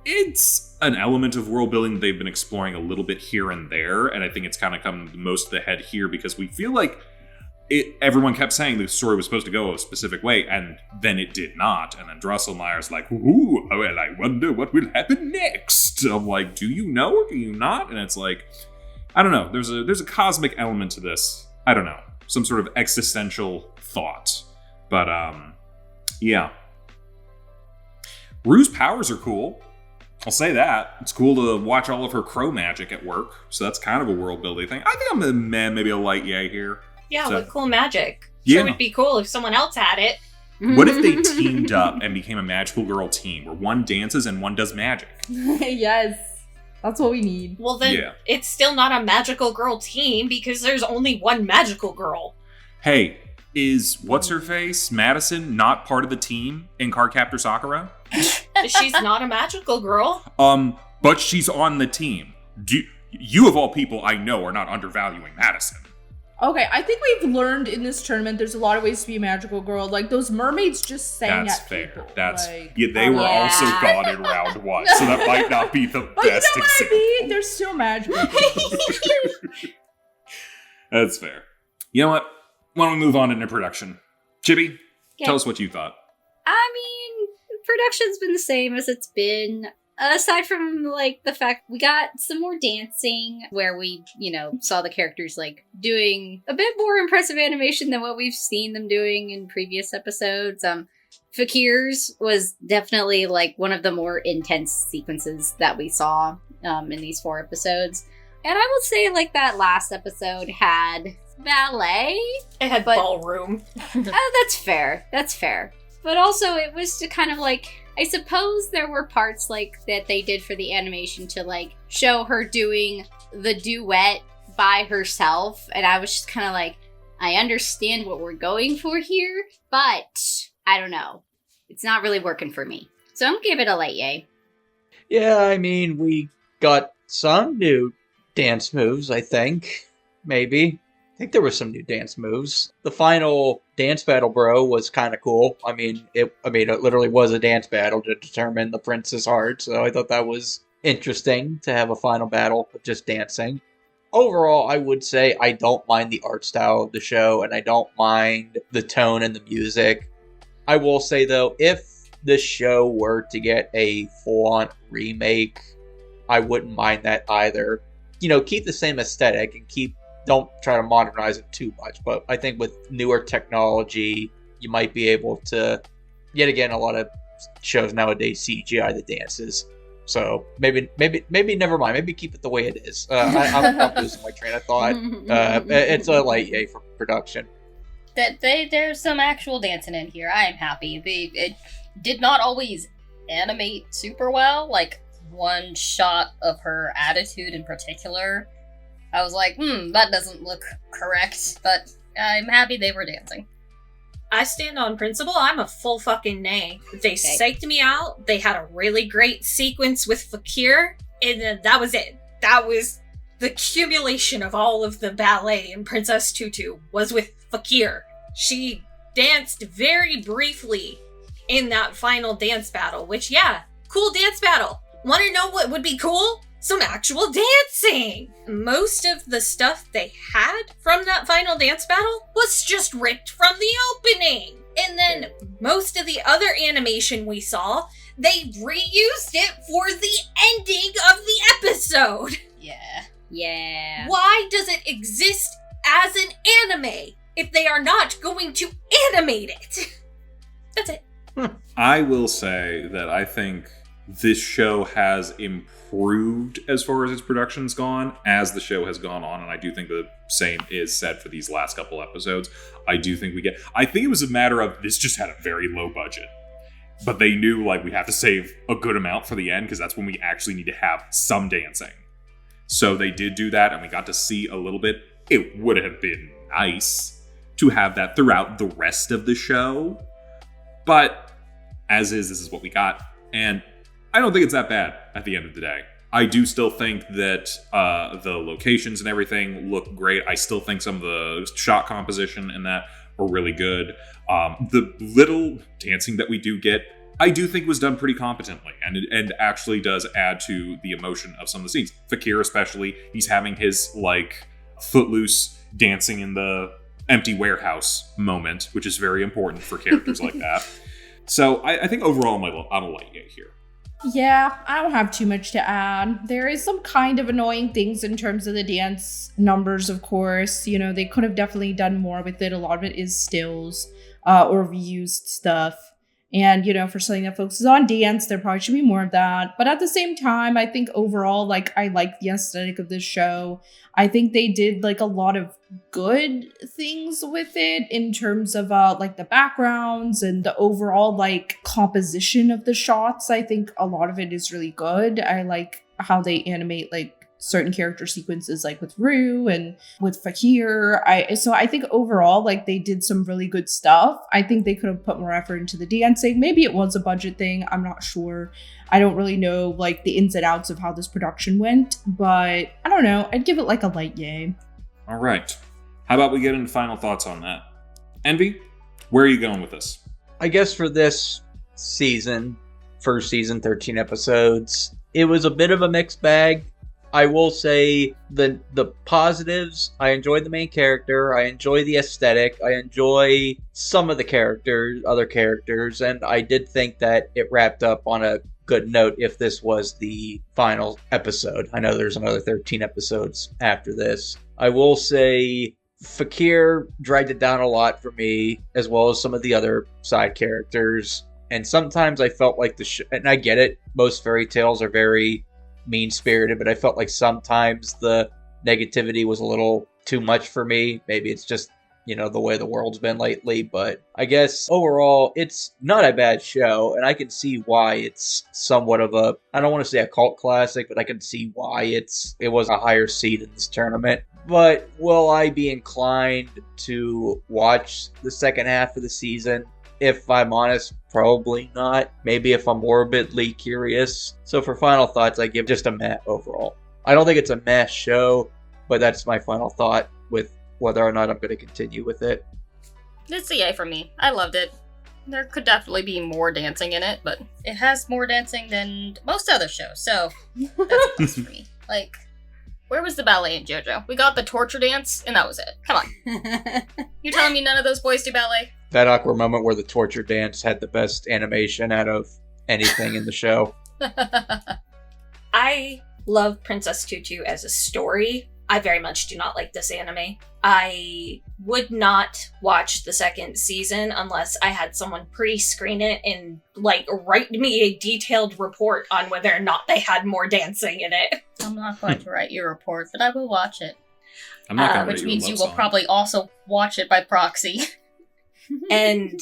it's an element of world building they've been exploring a little bit here and there, and I think it's kind of come most to the head here because we feel like everyone kept saying the story was supposed to go a specific way, and then it did not. And then Drosselmeyer's like, ooh, well, I wonder what will happen next. I'm like, do you know or do you not? And it's like, I don't know. There's a cosmic element to this. I don't know. Some sort of existential thought. But, yeah. Rue's powers are cool. I'll say that. It's cool to watch all of her crow magic at work. So that's kind of a world building thing. I think I'm a maybe a light yay here. Yeah, So- with cool magic. Yeah. Sure would be cool if someone else had it. What if they teamed up and became a magical girl team where one dances and one does magic? Yes. That's what we need. Well, then Yeah. it's still not a magical girl team because there's only one magical girl. Hey, is what's-her-face, Madison, not part of the team in Cardcaptor Sakura? She's not a magical girl. But she's on the team. You of all people I know are not undervaluing Madison. Okay, I think we've learned in this tournament there's a lot of ways to be a magical girl. Like, those mermaids just sang That's at fair. people. That's like, yeah. They were Yeah. also gone in round one, so that might not be the But you know best what example. I mean? They're still magical. That's fair. You know what? Why don't we move on into production? Chibi, Yeah. tell us what you thought. I mean, production's been the same as it's been. Aside from, like, the fact we got some more dancing, where we, you know, saw the characters, like, doing a bit more impressive animation than what we've seen them doing in previous episodes. Fakir's was definitely, like, one of the more intense sequences that we saw in these 4 episodes. And I will say, like, that last episode had ballet. It had But- ballroom. Oh, that's fair. That's fair. But also, it was to kind of, like, I suppose there were parts like that they did for the animation to like show her doing the duet by herself, and I was just kind of like, I understand what we're going for here, but I don't know. It's not really working for me. So I'm gonna give it a light yay. Yeah, I mean, we got some new dance moves, I think. Maybe. I think there were some new dance moves. The final dance battle, bro, was kind of cool. I mean, it literally was a dance battle to determine the prince's heart, so I thought that was interesting to have a final battle with just dancing. Overall, I would say I don't mind the art style of the show, and I don't mind the tone and the music. I will say, though, if the show were to get a full-on remake, I wouldn't mind that either. You know, keep the same aesthetic and don't try to modernize it too much, but I think with newer technology, you might be able to yet again, a lot of shows nowadays CGI the dances. So maybe never mind. Maybe keep it the way it is. I'm losing my train of thought. It's a light yay for production. There's some actual dancing in here. I am happy. It did not always animate super well. Like, one shot of her attitude in particular, I was like, that doesn't look correct, but I'm happy they were dancing. I stand on principle. I'm a full fucking nay. They psyched me out. They had a really great sequence with Fakir, and then that was it. That was the accumulation of all of the ballet in Princess Tutu was with Fakir. She danced very briefly in that final dance battle, which, yeah, cool dance battle. Want to know what would be cool? Some actual dancing! Most of the stuff they had from that final dance battle was just ripped from the opening! And then most of the other animation we saw, they reused it for the ending of the episode! Yeah. Why does it exist as an anime if they are not going to animate it? That's it. I will say that I think this show has improved as far as its production's gone as the show has gone on, and I do think the same is said for these last couple episodes. I think it was a matter of this just had a very low budget, but they knew, like, we have to save a good amount for the end because that's when we actually need to have some dancing. So they did do that, and we got to see a little bit. It would have been nice to have that throughout the rest of the show, but as is, this is what we got, and I don't think it's that bad at the end of the day. I do still think that the locations and everything look great. I still think some of the shot composition and that are really good. The little dancing that we do get, I do think was done pretty competently, and actually does add to the emotion of some of the scenes. Fakir especially, he's having his, like, footloose dancing in the empty warehouse moment, which is very important for characters like that. So I think overall I'm a light yay here. Yeah, I don't have too much to add. There is some kind of annoying things in terms of the dance numbers, of course. You know, they could have definitely done more with it. A lot of it is stills or reused stuff. And, you know, for something that focuses on dance, there probably should be more of that. But at the same time, I think overall, like, I like the aesthetic of this show. I think they did, like, a lot of good things with it in terms of, like, the backgrounds and the overall, like, composition of the shots. I think a lot of it is really good. I like how they animate, like, certain character sequences, like with Rue and with Fakir. So I think overall, like, they did some really good stuff. I think they could have put more effort into the dancing. Maybe it was a budget thing. I'm not sure. I don't really know, like, the ins and outs of how this production went, but I don't know. I'd give it, like, a light yay. All right. How about we get into final thoughts on that? Envy, where are you going with this? I guess for this season, first season, 13 episodes, it was a bit of a mixed bag. I will say the positives, I enjoyed the main character, I enjoy the aesthetic, I enjoy some of the other characters, and I did think that it wrapped up on a good note if this was the final episode. I know there's another 13 episodes after this. I will say Fakir dragged it down a lot for me, as well as some of the other side characters, and sometimes I felt like and I get it, most fairy tales are very mean-spirited, but I felt like sometimes the negativity was a little too much for me. Maybe it's just, you know, the way the world's been lately, but I guess overall it's not a bad show, and I can see why it's somewhat of a, I don't want to say a cult classic, but I can see why it was a higher seed in this tournament. But will I be inclined to watch the second half of the season? If I'm honest, probably not. Maybe if I'm morbidly curious. So for final thoughts, I give just a meh overall. I don't think it's a meh show, but that's my final thought with whether or not I'm going to continue with it. It's a yay for me. I loved it. There could definitely be more dancing in it, but it has more dancing than most other shows, so that's a plus for me. Like, where was the ballet in JoJo? We got the torture dance, and that was it. Come on. You're telling me none of those boys do ballet? That awkward moment where the torture dance had the best animation out of anything in the show. I love Princess Tutu as a story. I very much do not like this anime. I would not watch the second season unless I had someone pre-screen it and, like, write me a detailed report on whether or not they had more dancing in it. I'm not going to write your report, but I will watch it. I'm not gonna Which rate means a you love will song. probably also watch it by proxy. And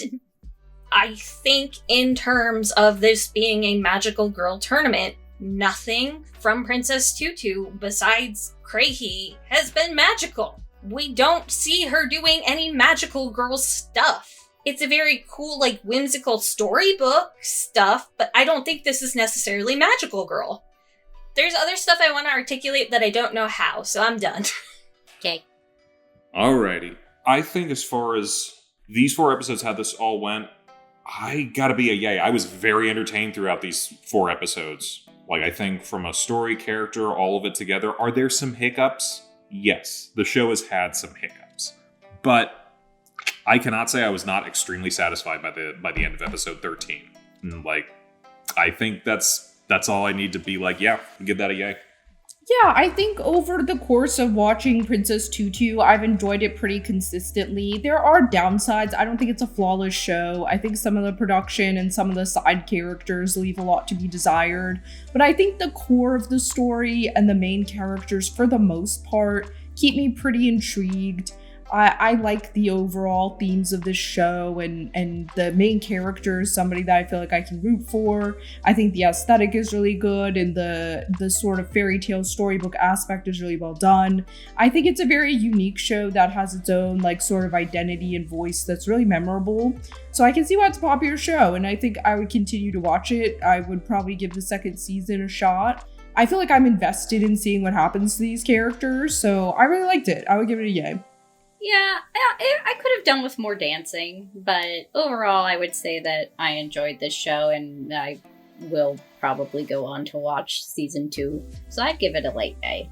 I think in terms of this being a magical girl tournament, nothing from Princess Tutu besides Kraihi has been magical. We don't see her doing any magical girl stuff. It's a very cool, like, whimsical storybook stuff, but I don't think this is necessarily magical girl. There's other stuff I want to articulate that I don't know how, so I'm done. Okay. Alrighty. I think as far as these 4 episodes, how this all went, I gotta be a yay. I was very entertained throughout these 4 episodes. Like, I think from a story, character, all of it together, are there some hiccups? Yes. The show has had some hiccups. But I cannot say I was not extremely satisfied by the end of episode 13. And, like, I think that's all I need to be like, yeah, give that a yay. Yeah, I think over the course of watching Princess Tutu, I've enjoyed it pretty consistently. There are downsides. I don't think it's a flawless show. I think some of the production and some of the side characters leave a lot to be desired. But I think the core of the story and the main characters, for the most part, keep me pretty intrigued. I like the overall themes of this show, and the main character is somebody that I feel like I can root for. I think the aesthetic is really good, and the sort of fairy tale storybook aspect is really well done. I think it's a very unique show that has its own, like, sort of identity and voice that's really memorable. So I can see why it's a popular show, and I think I would continue to watch it. I would probably give the second season a shot. I feel like I'm invested in seeing what happens to these characters, so I really liked it. I would give it a yay. Yeah, I could have done with more dancing, but overall I would say that I enjoyed this show and I will probably go on to watch season 2. So I'd give it a late A.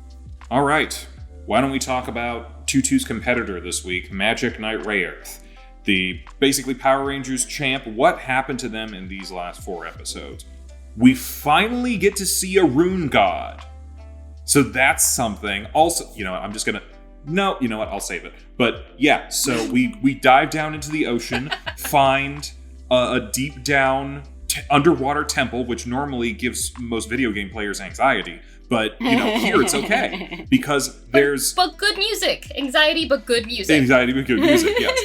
All right. Why don't we talk about Tutu's competitor this week, Magic Knight RayEarth, the basically Power Rangers champ. What happened to them in these last 4 episodes? We finally get to see a rune god. So that's something. Also, I'm just gonna... No, you know what? I'll save it. But yeah, so we dive down into the ocean, find a deep down underwater temple, which normally gives most video game players anxiety. But, here it's okay. Because there's... But good music. Anxiety, but good music. Anxiety, but good music, yes.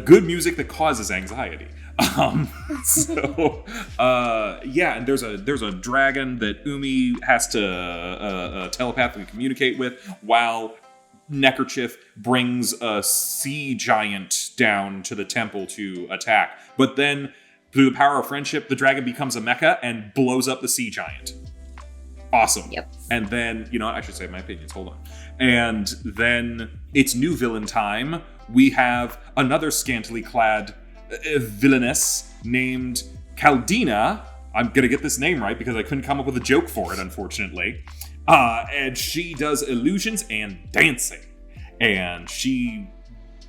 Good music that causes anxiety. And there's a dragon that Umi has to telepathically communicate with, while Neckerchief brings a sea giant down to the temple to attack. But then, through the power of friendship, the dragon becomes a mecha and blows up the sea giant. Awesome. Yep. And then, I should say my opinions, hold on. And then, it's new villain time. We have another scantily clad villainess named Caldina. I'm gonna get this name right because I couldn't come up with a joke for it, unfortunately. And she does illusions and dancing. And she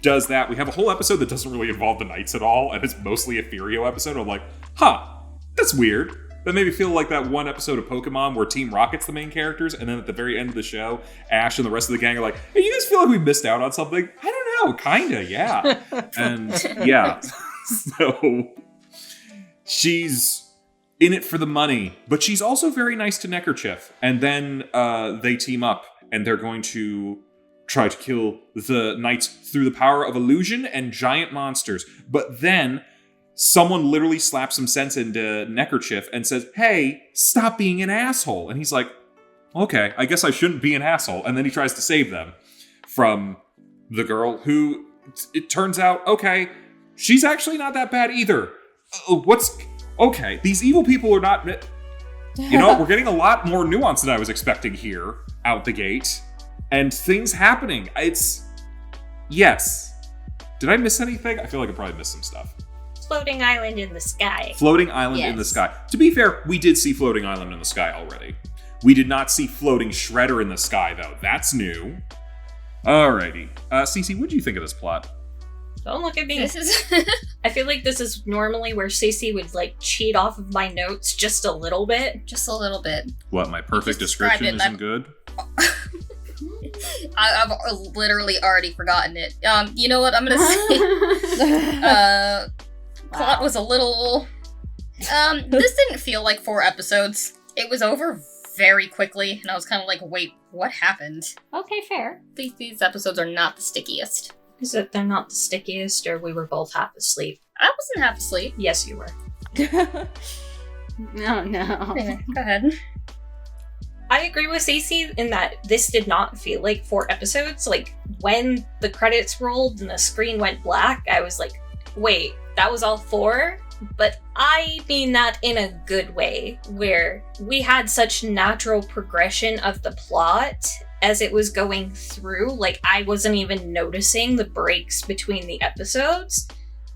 does that. We have a whole episode that doesn't really involve the knights at all, and it's mostly a Furio episode. I'm like, that's weird. That made me feel like that one episode of Pokemon where Team Rocket's the main characters, and then at the very end of the show, Ash and the rest of the gang are like, hey, you guys feel like we missed out on something? I don't know, kinda, yeah. And yeah, so she's in it for the money, but she's also very nice to Neckerchief. And then they team up, and they're going to try to kill the knights through the power of illusion and giant monsters. But then someone literally slaps some sense into Neckerchief and says, hey, stop being an asshole. And he's like, okay, I guess I shouldn't be an asshole. And then he tries to save them from the girl who, it turns out, okay, she's actually not that bad either. Okay, these evil people are not... we're getting a lot more nuance than I was expecting here, out the gate. And things happening. Yes. Did I miss anything? I feel like I probably missed some stuff. Floating island in the sky. Floating island in the sky. To be fair, we did see floating island in the sky already. We did not see floating shredder in the sky, though. That's new. Alrighty. Cece, what do you think of this plot? Don't look at me. This is... I feel like this is normally where Cece would, cheat off of my notes just a little bit. Just a little bit. What, my perfect description isn't good? I've literally already forgotten it. You know what? I'm gonna say, plot was a little. This didn't feel like 4 episodes. It was over very quickly, and I was kind of like, wait, what happened? Okay, fair. These episodes are not the stickiest. Is it they're not the stickiest, or we were both half asleep? I wasn't half asleep. Yes, you were. No. Anyway, go ahead. I agree with Stacey in that this did not feel like 4 episodes. Like, when the credits rolled and the screen went black, I was like, wait, that was all 4? But I mean that in a good way, where we had such natural progression of the plot as it was going through. Like, I wasn't even noticing the breaks between the episodes.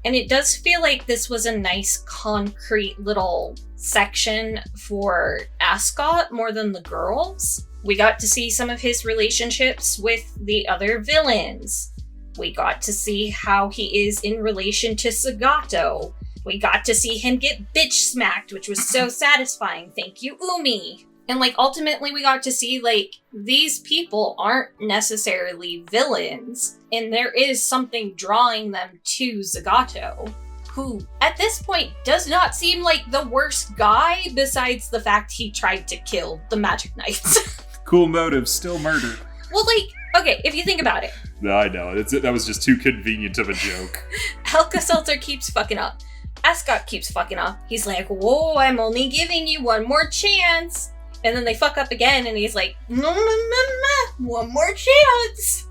And it does feel like this was a nice, concrete little section for Ascot more than the girls. We got to see some of his relationships with the other villains. We got to see how he is in relation to Sagato. We got to see him get bitch smacked, which was so satisfying. Thank you, Umi. And, like, ultimately we got to see, like, these people aren't necessarily villains, and there is something drawing them to Zagato, who, at this point, does not seem like the worst guy, besides the fact he tried to kill the Magic Knights. Cool motive, still murder. Well, like, okay, if you think about it. No, I know. That was just too convenient of a joke. Alka-Seltzer keeps fucking up. Ascot keeps fucking up. He's like, whoa, I'm only giving you one more chance. And then they fuck up again, and he's like, one more chance.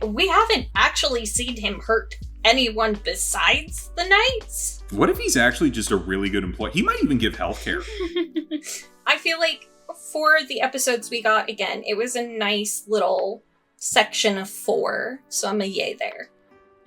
We haven't actually seen him hurt anyone besides the Knights. What if he's actually just a really good employee? He might even give healthcare. I feel like for the episodes we got, again, it was a nice little section of 4, so I'm a yay there.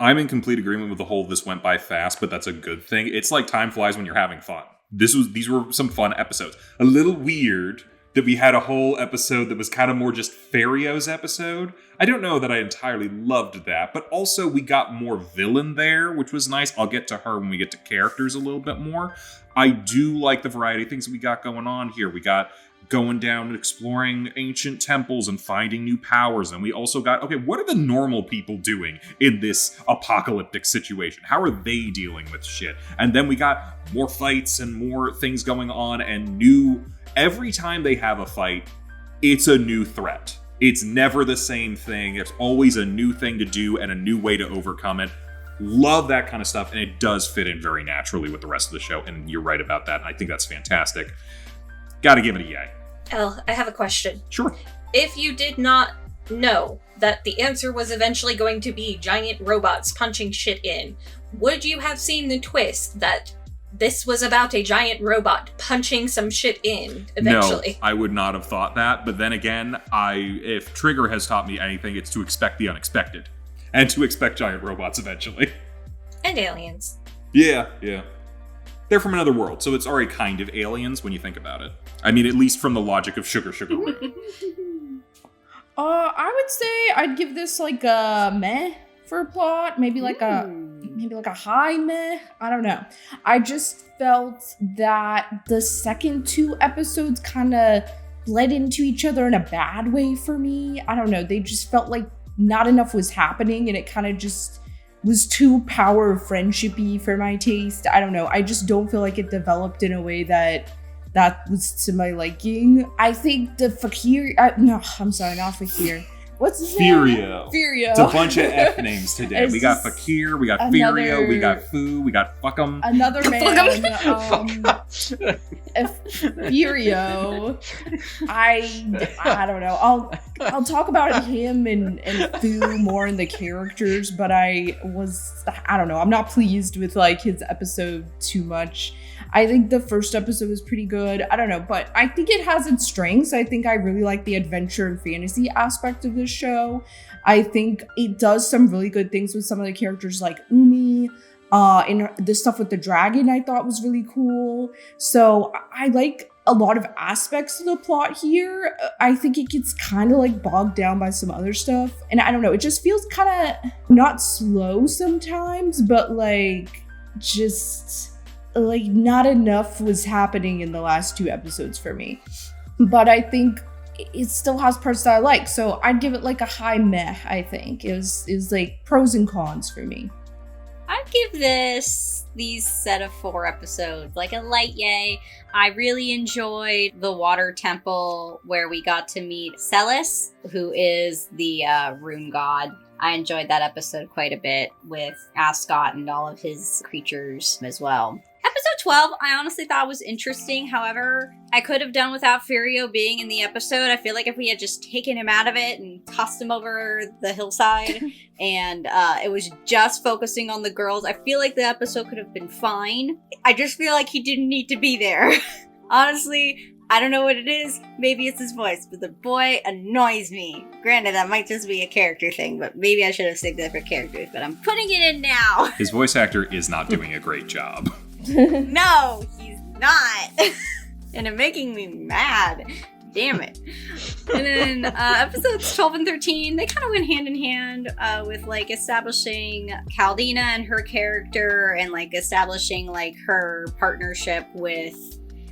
I'm in complete agreement with the whole this went by fast, but that's a good thing. It's like time flies when you're having fun. These were some fun episodes. A little weird that we had a whole episode that was kind of more just Ferrio's episode. I don't know that I entirely loved that, but also we got more villain there, which was nice. I'll get to her when we get to characters a little bit more. I do like the variety of things that we got going on here. We got going down and exploring ancient temples and finding new powers. And we also got, okay, what are the normal people doing in this apocalyptic situation? How are they dealing with shit? And then we got more fights and more things going on and every time they have a fight, it's a new threat. It's never the same thing. There's always a new thing to do and a new way to overcome it. Love that kind of stuff. And it does fit in very naturally with the rest of the show. And you're right about that. And I think that's fantastic. Gotta give it a yay. Elle, I have a question. Sure. If you did not know that the answer was eventually going to be giant robots punching shit in, would you have seen the twist that this was about a giant robot punching some shit in eventually? No, I would not have thought that. But then again, if Trigger has taught me anything, it's to expect the unexpected. And to expect giant robots eventually. And aliens. Yeah. They're from another world, so it's already kind of aliens when you think about it. I mean, at least from the logic of Sugar Ray. I would say I'd give this like a meh for plot, maybe like a high meh. I don't know. I just felt that the second 2 episodes kind of bled into each other in a bad way for me. I don't know. They just felt like not enough was happening, and it kind of just was too power friendship-y for my taste. I don't know. I just don't feel like it developed in a way that was to my liking. I think the Fakir... I'm sorry, not Fakir. What's his name? Furio. It's a bunch of F names today. We got Fakir, we got Furio, we got Fu, we got Fuck'em. Another man. Furio. I don't know. I'll talk about him and Fu more in the characters, but I don't know. I'm not pleased with like his episode too much. I think the first episode was pretty good. I don't know, but I think it has its strengths. I think I really like the adventure and fantasy aspect of this show. I think it does some really good things with some of the characters like Umi. And the stuff with the dragon I thought was really cool. So I like a lot of aspects of the plot here. I think it gets kind of like bogged down by some other stuff. And I don't know, it just feels kind of not slow sometimes, but like just... like not enough was happening in the last 2 episodes for me. But I think it still has parts that I like. So I'd give it like a high meh, I think. It was like pros and cons for me. I'd give these set of 4 episodes like a light yay. I really enjoyed the water temple where we got to meet Celis, who is the rune god. I enjoyed that episode quite a bit with Ascot and all of his creatures as well. Episode 12, I honestly thought was interesting. However, I could have done without Furio being in the episode. I feel like if we had just taken him out of it and tossed him over the hillside and it was just focusing on the girls, I feel like the episode could have been fine. I just feel like he didn't need to be there. Honestly, I don't know what it is. Maybe it's his voice, but the boy annoys me. Granted, that might just be a character thing, but maybe I should have saved that for characters, but I'm putting it in now. His voice actor is not doing a great job. No, he's not. And it's making me mad. Damn it. And then episodes 12 and 13, they kind of went hand in hand with like establishing Caldina and her character and like establishing like her partnership with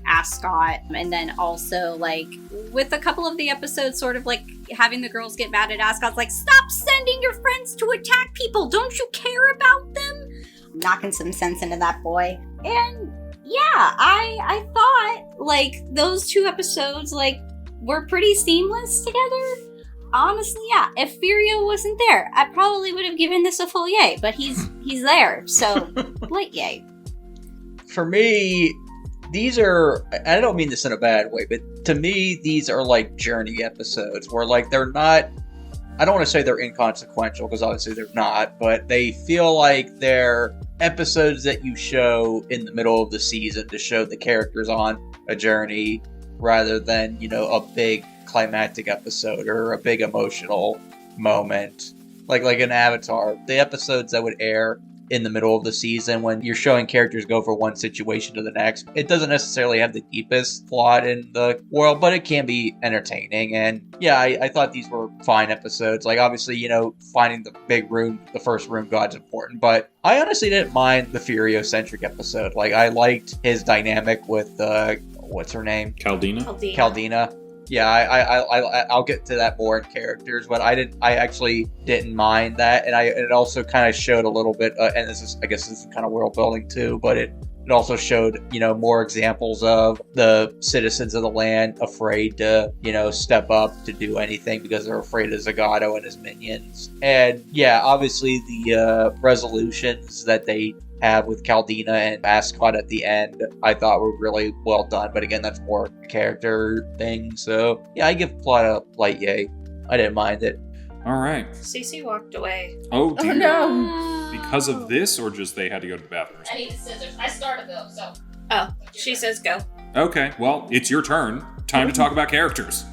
Ascot, and then also like with a couple of the episodes sort of like having the girls get mad at Ascot's like, stop sending your friends to attack people, don't you care about them? I'm knocking some sense into that boy. And yeah, I thought like those 2 episodes like were pretty seamless together. Honestly, yeah, if Furio wasn't there, I probably would have given this a full yay, but he's there, so light yay. For me, these are, I don't mean this in a bad way, but to me, these are like journey episodes where like they're not, I don't want to say they're inconsequential because obviously they're not, but they feel like they're episodes that you show in the middle of the season to show the characters on a journey rather than, you know, a big climactic episode or a big emotional moment. Like an Avatar, the episodes that would air in the middle of the season when you're showing characters go from one situation to the next. It doesn't necessarily have the deepest plot in the world, but it can be entertaining. And yeah, I thought these were fine episodes. Like obviously, you know, finding the big rune, the first rune god's important, but I honestly didn't mind the Furio-centric episode. Like I liked his dynamic with, what's her name? Caldina. Yeah, I'll get to that more in characters, but I actually didn't mind that, and it also kind of showed a little bit, and I guess this is kind of world building too, but it also showed, you know, more examples of the citizens of the land afraid to, you know, step up to do anything because they're afraid of Zagato and his minions. And yeah, obviously the resolutions that they have with Caldina and Ascot at the end, I thought were really well done. But again, that's more character thing. So yeah, I give plot a light yay. I didn't mind it. All right. Cece walked away. Oh dear. Oh no. Because of this, or just they had to go to the bathroom? I need the scissors. I started though, so. Oh, she says go. Okay, well, it's your turn. Time to talk about characters.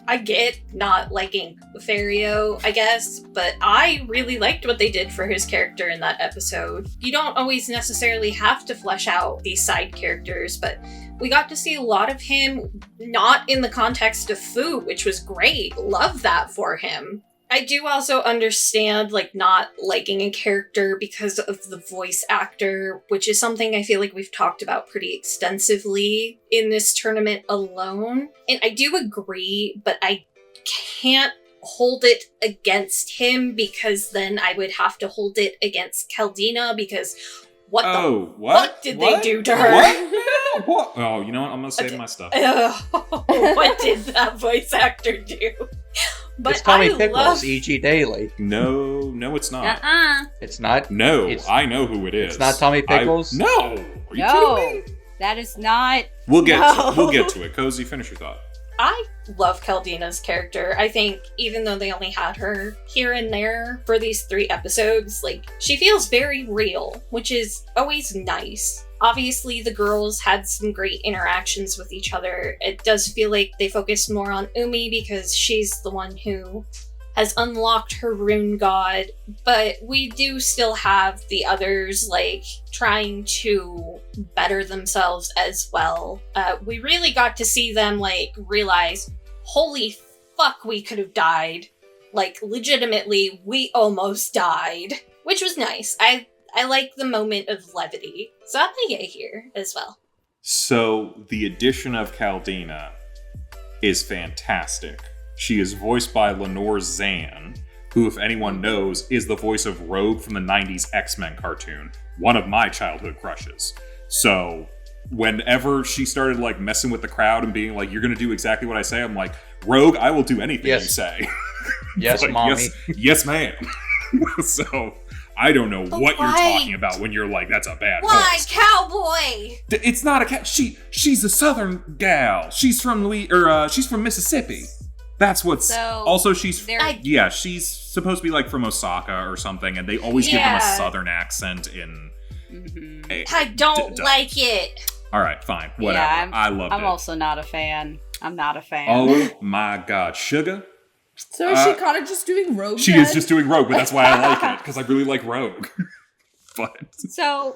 I get not liking Furio, I guess, but I really liked what they did for his character in that episode. You don't always necessarily have to flesh out these side characters, but we got to see a lot of him not in the context of Fu, which was great. Love that for him. I do also understand, like, not liking a character because of the voice actor, which is something I feel like we've talked about pretty extensively in this tournament alone. And I do agree, but I can't hold it against him because then I would have to hold it against Caldina because what did they do to her? What? Oh, you know what? I'm going to save my stuff. What did that voice actor do? But it's Tommy Pickles, E.G. Daily. No, it's not. It's not? No, I know who it is. It's not Tommy Pickles? No! Are you kidding me? That is not. We'll get to it. Cozy, finish your thought. I love Caldina's character. I think even though they only had her here and there for these 3 episodes, like, she feels very real, which is always nice. Obviously, the girls had some great interactions with each other. It does feel like they focused more on Umi because she's the one who has unlocked her rune god, but we do still have the others, like, trying to better themselves as well. We really got to see them, like, realize, holy fuck, we could have died. Like, legitimately, we almost died. Which was nice. I like the moment of levity. So I'll pay it here as well. So, the addition of Caldina is fantastic. She is voiced by Lenore Zan, who, if anyone knows, is the voice of Rogue from the 90s X-Men cartoon, one of my childhood crushes. So whenever she started like messing with the crowd and being like, you're gonna do exactly what I say, I'm like, Rogue, I will do anything you say. Yes, like, mommy. Yes, ma'am. So I don't know what you're talking about when you're like, that's a bad Why, voice. cowboy? It's not a cat. She's a Southern gal. She's from she's from Mississippi. That's what's. So, also, she's they're- she's supposed to be like from Osaka or something, and they always give them a Southern accent in. I don't like it. All right, fine, whatever. Yeah, I loved it. I'm also not a fan. I'm not a fan. Oh my God, Sugar. So is she kind of just doing Rogue? She is just doing Rogue, but that's why I like it, because I really like Rogue. But So,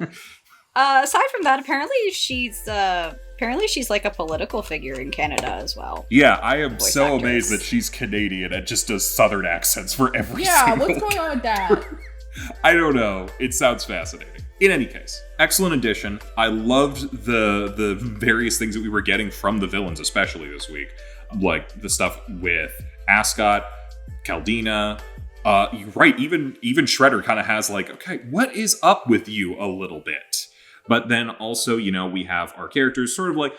aside from that, apparently she's like a political figure in Canada as well. yeah, I am Voice so actress. amazed that she's Canadian and just does Southern accents for every Yeah, single what's going on with that? I don't know. It sounds fascinating. In any case, excellent addition. I loved the various things that we were getting from the villains, especially this week. Like the stuff with Ascot, Caldina. You're right, even Shredder kind of has like, okay, what is up with you a little bit? But then also, we have our characters sort of like,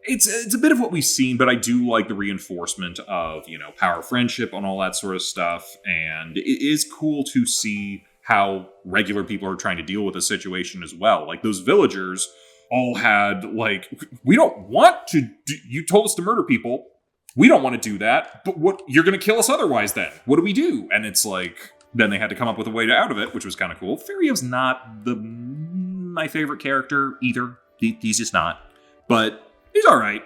it's a bit of what we've seen, but I do like the reinforcement of, power, friendship, and all that sort of stuff. And it is cool to see how regular people are trying to deal with the situation as well. Like those villagers all had like, we don't want to you told us to murder people. We don't want to do that, but what you're going to kill us otherwise then. What do we do? And it's like, then they had to come up with a way out of it, which was kind of cool. Ferrio's not my favorite character either. He's just not. But he's all right.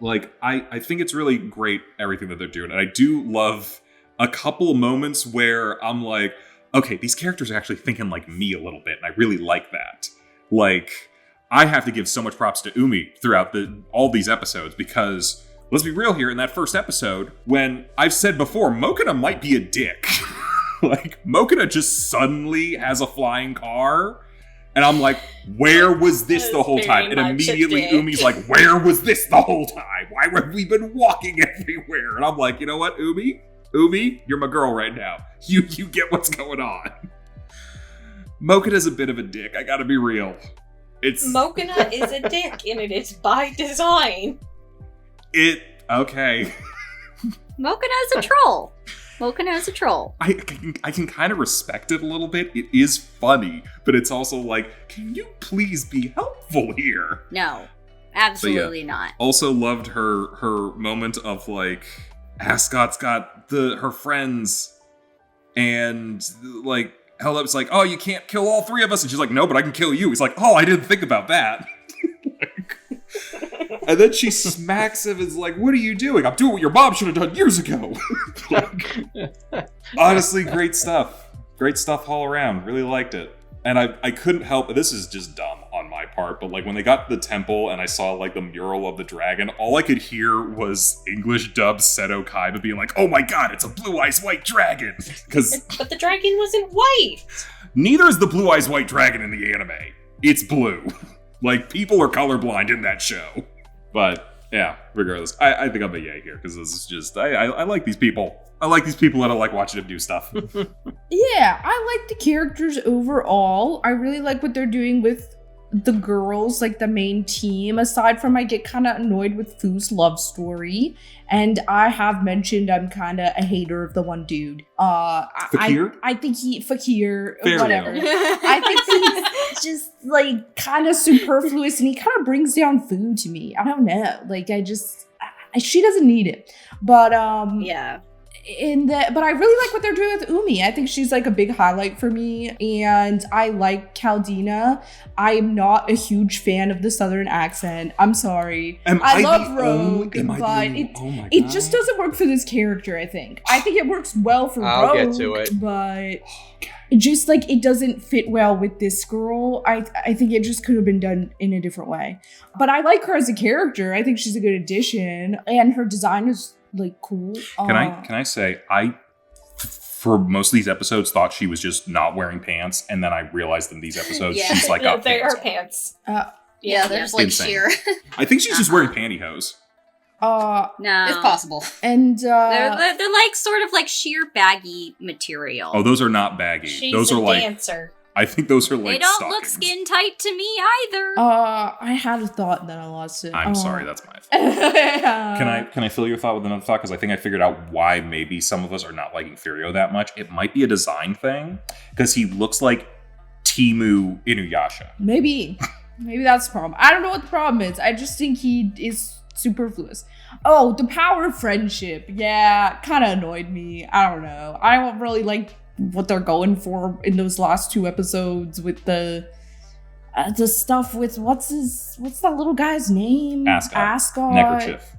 Like, I think it's really great, everything that they're doing. And I do love a couple moments where I'm like, okay, these characters are actually thinking like me a little bit. And I really like that. Like, I have to give so much props to Umi throughout all these episodes because... let's be real here, in that first episode, when I've said before, Mokina might be a dick. Like, Mokina just suddenly has a flying car, and I'm like, where was this the whole time? And immediately Umi's like, where was this the whole time? Why have we been walking everywhere? And I'm like, you know what, Umi, you're my girl right now. You get what's going on. Mokina's a bit of a dick, I gotta be real. Mokina is a dick, and it is by design. Okay. Mokina is a troll. Mokina is a troll. I can kind of respect it a little bit. It is funny, but it's also like, can you please be helpful here? No, absolutely not. Also loved her moment of like, Ascot's got her friends, and like Hellup's like, oh, you can't kill all three of us, and she's like, no, but I can kill you. He's like, oh, I didn't think about that. And then she smacks him and is like, what are you doing? I'm doing what your mom should have done years ago. Like, honestly, great stuff. Great stuff all around. Really liked it. And I couldn't help, this is just dumb on my part, but like when they got to the temple and I saw like the mural of the dragon, all I could hear was English dubbed Seto Kaiba being like, oh my god, it's a blue eyes white dragon. But the dragon wasn't white. Neither is the blue eyes white dragon in the anime. It's blue. Like, people are colorblind in that show. But, yeah, regardless, I think I'm a yay here, because this is just, I like these people. I like these people that I like watching them do stuff. Yeah, I like the characters overall. I really like what they're doing with the girls, like the main team. Aside from I get kind of annoyed with Fu's love story. And I have mentioned I'm kind of a hater of the one dude. Fakir? I think Fakir, Fair whatever. enough. I think he's just like kind of superfluous and he kind of brings down Fu to me. I don't know. Like she doesn't need it. But Yeah. But I really like what they're doing with Umi. I think she's like a big highlight for me, and I like Caldina. I am not a huge fan of the Southern accent. I'm sorry. I love Rogue, but it just doesn't work for this character. I think it works well for I'll Rogue, get to it. but it just like it doesn't fit well with this girl. I think it just could have been done in a different way. But I like her as a character. I think she's a good addition, and her design is like cool. Can I say I for most of these episodes thought she was just not wearing pants, and then I realized in these episodes she's like got they pants are on. pants. Yeah, they're just like Insane. sheer. I think she's just wearing pantyhose. No. It's possible. And They're like sort of like sheer baggy material. Oh, those are not baggy. She's those a are like dancer. I think those are like they don't look stockings. skin tight to me either. I had a thought and then I lost it. I'm sorry, that's my fault. Can I fill your thought with another thought? Because I think I figured out why maybe some of us are not liking Furio that much. It might be a design thing because he looks like Timu Inuyasha. Maybe that's the problem. I don't know what the problem is. I just think he is superfluous. Oh, the power of friendship. Yeah, kind of annoyed me. I don't know. I don't really like what they're going for in those last 2 episodes with the stuff with what's that little guy's name? Ascot. Neckerchief.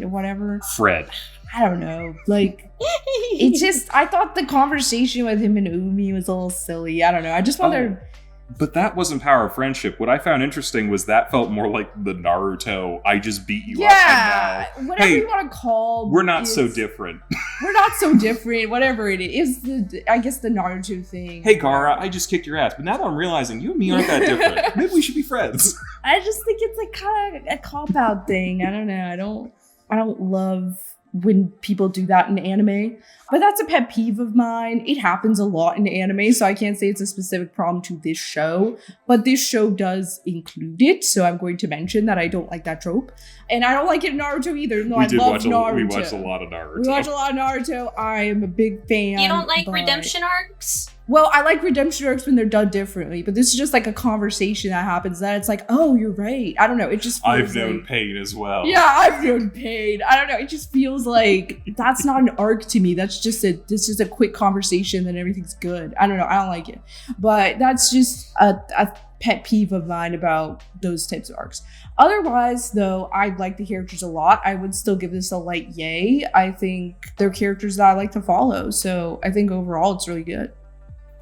Whatever. Fred. I don't know. Like, it just, I thought the conversation with him and Umi was a little silly. I don't know. I just wonder. But that wasn't power of friendship. What I found interesting was that felt more like the Naruto, I just beat you up and now, whatever hey, you want to call. we're not so different. We're not so different. Whatever it is, I guess the Naruto thing. Hey Gara, I just kicked your ass, but now that I'm realizing you and me aren't that different, maybe we should be friends. I just think it's like kind of a cop-out thing. I don't know. I don't love when people do that in anime, but that's a pet peeve of mine. It happens a lot in anime, so I can't say it's a specific problem to this show, but this show does include it, so I'm going to mention that I don't like that trope. And I don't like it in Naruto either. No, I love Naruto. We watched a lot of Naruto. We watch a lot of Naruto. I am a big fan. You don't like but... redemption arcs? Well, I like redemption arcs when they're done differently, but this is just like a conversation that happens that it's like, oh, you're right. I don't know. It just feels I've known pain as well. Yeah, I've known pain. I don't know. It just feels like that's not an arc to me. That's just a quick conversation, then everything's good. I don't know. I don't like it. But that's just a pet peeve of mine about those types of arcs. Otherwise, though, I like the characters a lot. I would still give this a light yay. I think they're characters that I like to follow. So I think overall it's really good.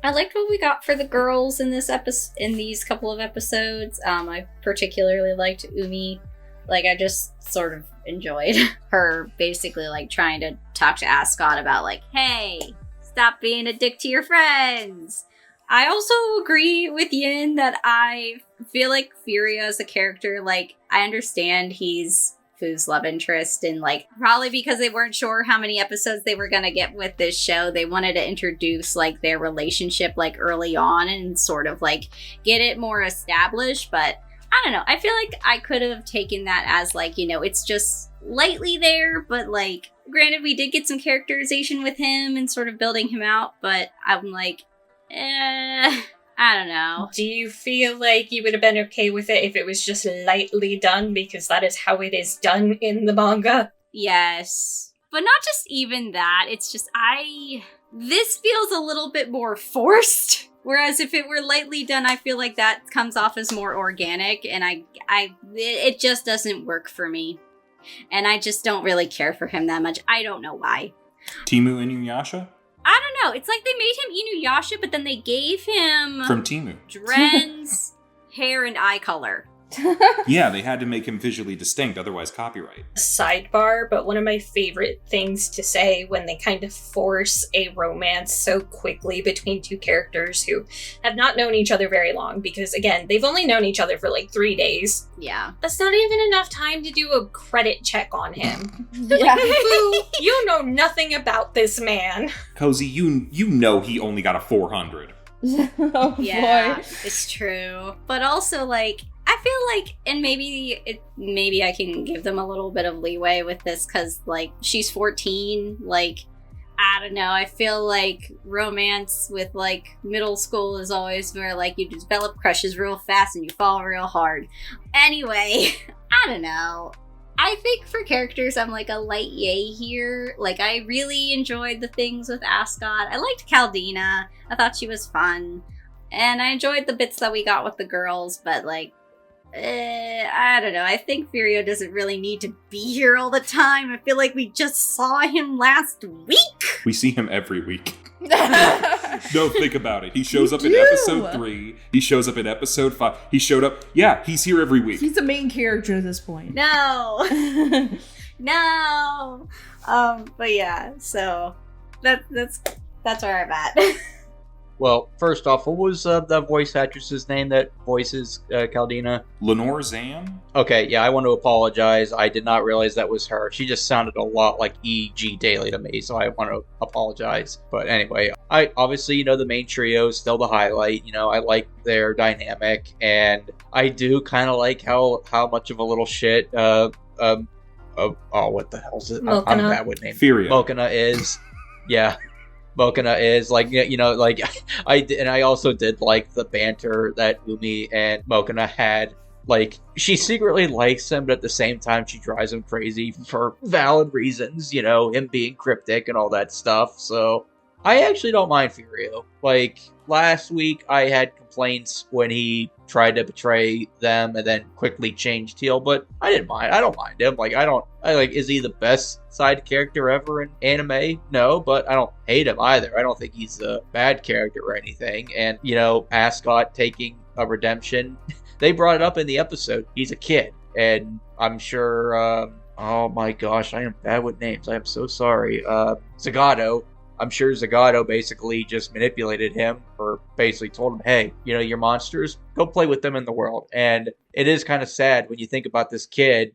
I liked what we got for the girls in this in these couple of episodes. I particularly liked Umi. Like, I just sort of enjoyed her basically like trying to talk to Ascot about like, hey, stop being a dick to your friends. I also agree with Yin that I feel like Furia as a character, like, I understand he's Fu's love interest, and like probably because they weren't sure how many episodes they were gonna get with this show, they wanted to introduce like their relationship like early on and sort of like get it more established. But I don't know, I feel like I could have taken that as like, you know, it's just lightly there, but like granted we did get some characterization with him and sort of building him out, but I'm like, I don't know. Do you feel like you would have been okay with it if it was just lightly done, because that is how it is done in the manga? Yes. But not just even that, it's just this feels a little bit more forced. Whereas if it were lightly done, I feel like that comes off as more organic, and it just doesn't work for me. And I just don't really care for him that much. I don't know why. Timu Inuyasha? I don't know. It's like they made him Inuyasha, but then they gave him From Timu. Dren's hair and eye color. Yeah, they had to make him visually distinct, otherwise copyright. Sidebar, but one of my favorite things to say when they kind of force a romance so quickly between two characters who have not known each other very long, because again, they've only known each other for like 3 days. Yeah. That's not even enough time to do a credit check on him. Yeah. Fu, you know nothing about this man. Cozy, you know he only got a 400. Oh, Yeah, boy. it's true. But also, like, I feel like, and maybe I can give them a little bit of leeway with this, because, like, she's 14, like, I don't know, I feel like romance with, like, middle school is always where, like, you develop crushes real fast and you fall real hard. Anyway, I don't know. I think for characters, I'm like a light yay here. Like, I really enjoyed the things with Ascot. I liked Caldina. I thought she was fun. And I enjoyed the bits that we got with the girls, but, like, I don't know. I think Furio doesn't really need to be here all the time. I feel like we just saw him last week. We see him every week. No, think about it. He shows up in episode 3. He shows up in episode 5. He showed up. Yeah, he's here every week. He's the main character at this point. No. No. But yeah, so that's where I'm at. Well, first off, what was the voice actress's name that voices Caldina? Lenore Zan? Okay, yeah, I want to apologize. I did not realize that was her. She just sounded a lot like E.G. Daily to me, so I want to apologize. But anyway, I obviously, the main trio is still the highlight. I like their dynamic, and I do kind of like how much of a little shit, what the hell is it? I'm bad with names. Furia. Mokana is. Yeah. Mokana is I also did like the banter that Umi and Mokana had. Like, she secretly likes him, but at the same time she drives him crazy for valid reasons, him being cryptic and all that stuff. So I actually don't mind Furio. Like, last week I had complaints when he tried to betray them and then quickly changed heel, but I didn't mind. I don't mind him. Is he the best side character ever in anime? No, but I don't hate him either. I don't think he's a bad character or anything. And, Ascot taking a redemption, they brought it up in the episode. He's a kid. And I'm sure, oh my gosh, I am bad with names. I am so sorry. Zagato. I'm sure Zagato basically just manipulated him, or basically told him, hey, your monsters, go play with them in the world. And it is kind of sad when you think about this kid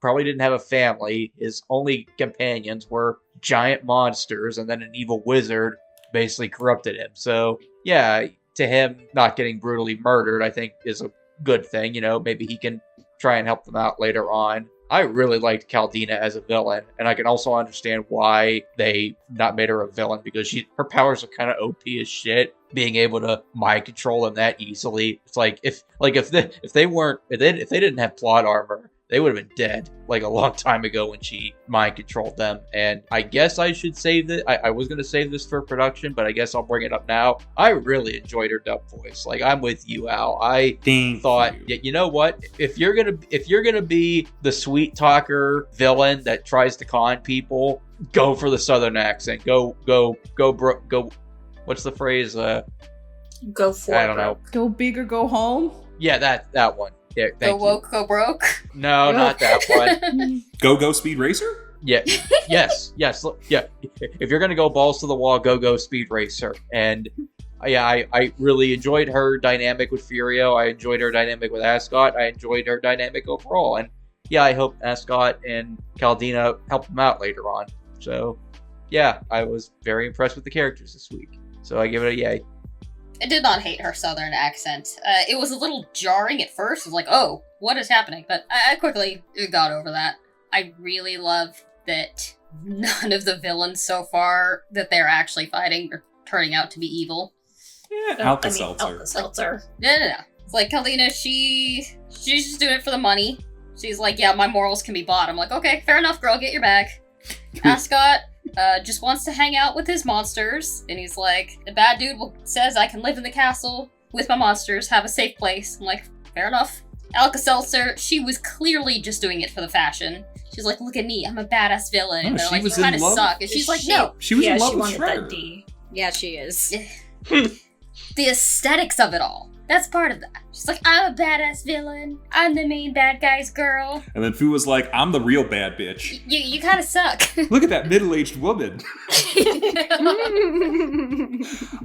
probably didn't have a family. His only companions were giant monsters, and then an evil wizard basically corrupted him. So, yeah, to him not getting brutally murdered, I think is a good thing. Maybe he can try and help them out later on. I really liked Caldina as a villain, and I can also understand why they not made her a villain, because her powers are kind of OP as shit. Being able to mind control them that easily, it's like if they didn't have plot armor, they would have been dead like a long time ago when she mind controlled them. And I guess I should save this. I was gonna save this for production, but I guess I'll bring it up now. I really enjoyed her dub voice. Like, I'm with you, Al. I thought, you know what? If you're gonna be the sweet talker villain that tries to con people, go for the southern accent. Go. What's the phrase? Go for I don't know. Go big or go home. Yeah, that one. Yeah, Go woke, go broke. No, not that one. Go Speed Racer? Yeah. Yes. Look, yeah. If you're gonna go balls to the wall, go Speed Racer. And yeah, I really enjoyed her dynamic with Furio. I enjoyed her dynamic with Ascot. I enjoyed her dynamic overall. And yeah, I hope Ascot and Caldina help them out later on. So yeah, I was very impressed with the characters this week. So I give it a yay. I did not hate her southern accent. It was a little jarring at first. It was like, oh, what is happening? But I quickly got over that. I really love that none of the villains so far that they're actually fighting are turning out to be evil. Yeah, Alka-Seltzer. Alka-Seltzer. No. It's like, Caldina, she's just doing it for the money. She's like, yeah, my morals can be bought. I'm like, okay, fair enough, girl, get your bag. Ascot just wants to hang out with his monsters, and he's like, the bad dude says I can live in the castle with my monsters, have a safe place. I'm like, fair enough. Alka-Seltzer, she was clearly just doing it for the fashion. She's like, look at me, I'm a badass villain. And they're like, you kind of suck. And she's like, no. She was in love she with wanted that Shredder. D. Yeah, she is. The aesthetics of it all. That's part of that. She's like, I'm a badass villain. I'm the main bad guy's girl. And then Fu was like, I'm the real bad bitch. You kind of suck. Look at that middle-aged woman.